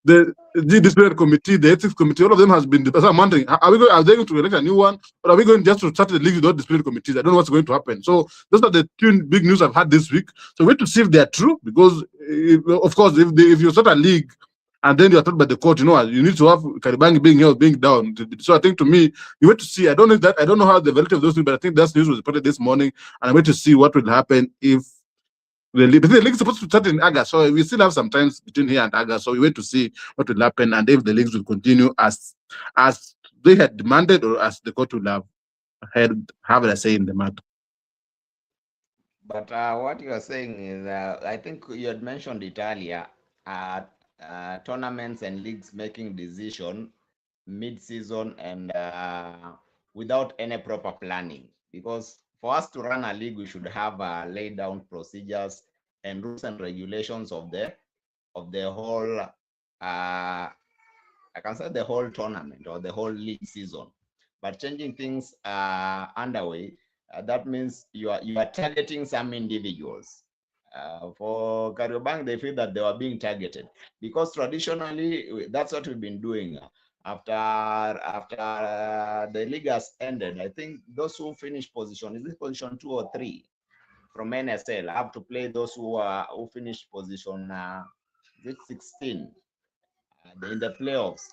Speaker 2: The disciplinary committee, the ethics committee, all of them has been. So I'm wondering, are they going to elect a new one, or are we going just to start the league without disciplinary committees? I don't know what's going to happen. So those are the two big news I've had this week. So wait to see if they are true, because of course, if you start a league and then you are told by the court, you need to have Karibangi being held, being down. So I think, to me, you wait to see. I don't know how the validity of those things, but I think that news was reported this morning, and I wait to see what will happen if the league is supposed to start in August, so we still have some time between here and August. So we wait to see what will happen and if the leagues will continue as they had demanded, or as the court will have a say in the matter.
Speaker 1: But what you are saying is, I think you had mentioned it earlier, tournaments and leagues making decision mid-season and without any proper planning. Because for us to run a league, we should have laid down procedures and rules and regulations of the whole, I can say the whole tournament or the whole league season. But changing things underway, that means you are targeting some individuals. For Kariobangi, they feel that they were being targeted because traditionally that's what we've been doing. After the league has ended, I think those who finish position, is it position 2 or 3 from NSL, have to play those who finished position 16 in the playoffs.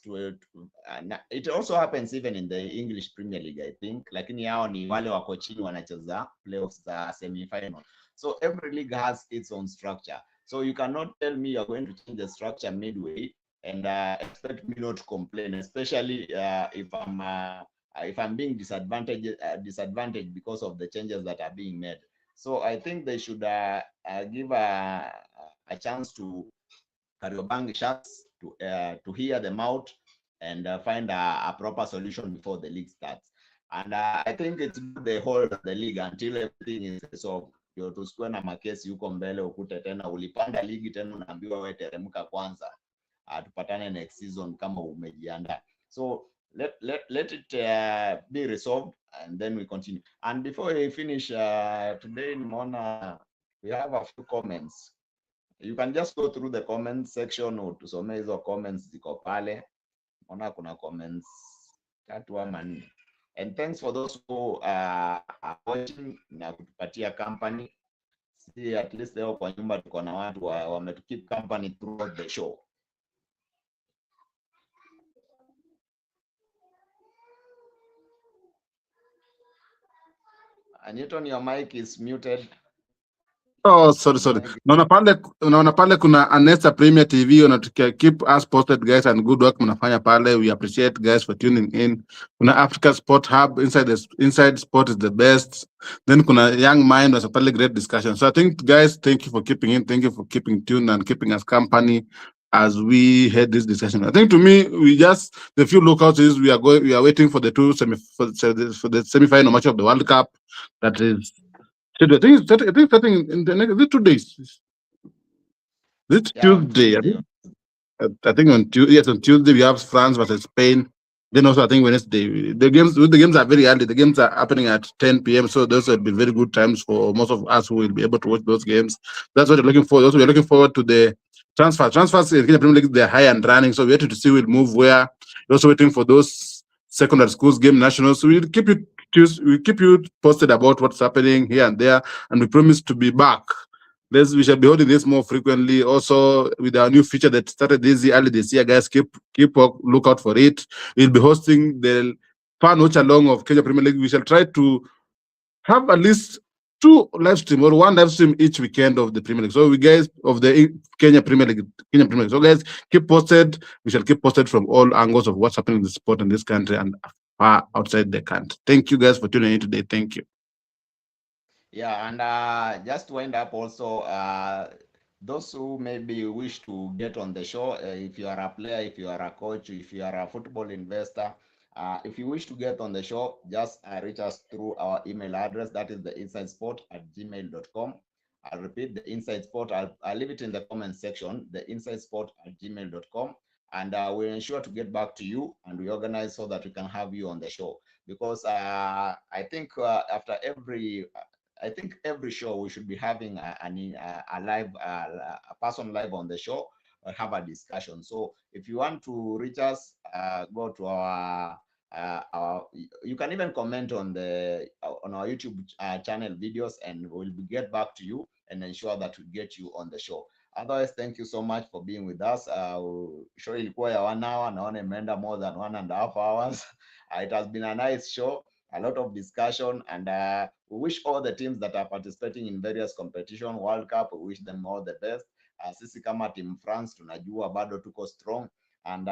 Speaker 1: It also happens even in the English Premier League, I think, lakini hao ni wale wako chini wanacheza playoffs za semi-final. So every league has its own structure. So you cannot tell me you're going to change the structure midway and expect me not to complain, especially if I'm being disadvantaged because of the changes that are being made. So I think they should give a chance to Kariobangi Sharks to hear them out and find a proper solution before the league starts. And I think it's good they hold the league until everything is solved. Ndio tusikuwe na makesi huko mbele, ukute tena ulipanda ligi tena unaambiwa wewe teremka kwanza, tupatane next season kama umejiandaa. So let it be resolved and then we continue. And before we finish today, nimeona we have a few comments. You can just go through the comments section or tusome hizo comments ziko pale. Naona kuna comments 3 ama 4. And thanks for those who are watching na kutupatia company. See, at least leo kwa nyumba tuko na watu wametukeep company throughout the show. Newton, your mic is muted.
Speaker 2: Oh, sorry. Unaona pale kuna Anesta Premier TV, keep us posted, guys, and good work mnafanya pale. We appreciate, guys, for tuning in. Kuna Africa Sport Hub, Inside Sport is the best. Then kuna Young Mind, was a pale great discussion. So I think, guys, thank you for keeping in, thank you for keeping tuned and keeping us company as we had this discussion. I think, to me, the few lookouts is we are waiting for the for the semi-final match of the World Cup. That is, I think starting in the next 2 days. This Tuesday. I think on Tuesday we have France versus Spain. Then also I think Wednesday. The games are very early. The games are happening at 10 p.m. So those will be very good times for most of us who will be able to watch those games. That's what we're looking for. Also, we're looking forward to the transfers in Kenya Premier League. They're high and running. So we're waiting to see who will move where. We're also waiting for those secondary schools game nationals. So we'll keep you posted about what's happening here and there, and we promise to be back. We shall be holding this more frequently. Also, with our new feature that started early this year, guys, keep look out for it. We'll be hosting the fan watch along of Kenya Premier League. We shall try to have at least 2 live stream or 1 live stream each weekend of the Premier League. So we guys of the Kenya Premier League. So guys, keep posted. We shall keep posted from all angles of what's happening in the sport in this country and far outside the country. Thank you, guys, for tuning in today. Thank you.
Speaker 1: Yeah, and just to wind up also, those who maybe wish to get on the show, if you are a player, if you are a coach, if you are a football investor, if you wish to get on the show, just reach us through our email address. That is the insidesport@gmail.com. I'll repeat the insidesport. I'll leave it in the comment section, the insidesport@gmail.com. and we'll ensure to get back to you, and we organize so that we can have you on the show. Because I think after every I think every show we should be having a live a person live on the show, or have a discussion. So if you want to reach us, go to our, you can even comment on the on our YouTube channel videos, and we'll get back to you and ensure that we get you on the show. Otherwise, thank you so much for being with us. Show ilikuwa ya 1 hour, naona imeenda more than 1.5 hours. It has been a nice show, a lot of discussion, and we wish all the teams that are participating in various competition, World Cup, we wish them all the best. Sisi kama Team France tunajua bado tuko strong, and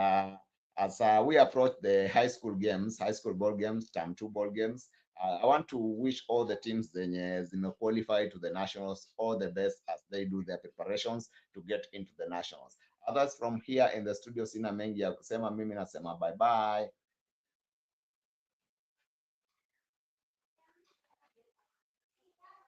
Speaker 1: as we approach the high school games, high school ball games, term 2 ball games, I want to wish all the teams zenye qualify to the nationals all the best as they do their preparations to get into the nationals. Others from here in the studio, sina mengi ya kusema, mimi nasema bye bye.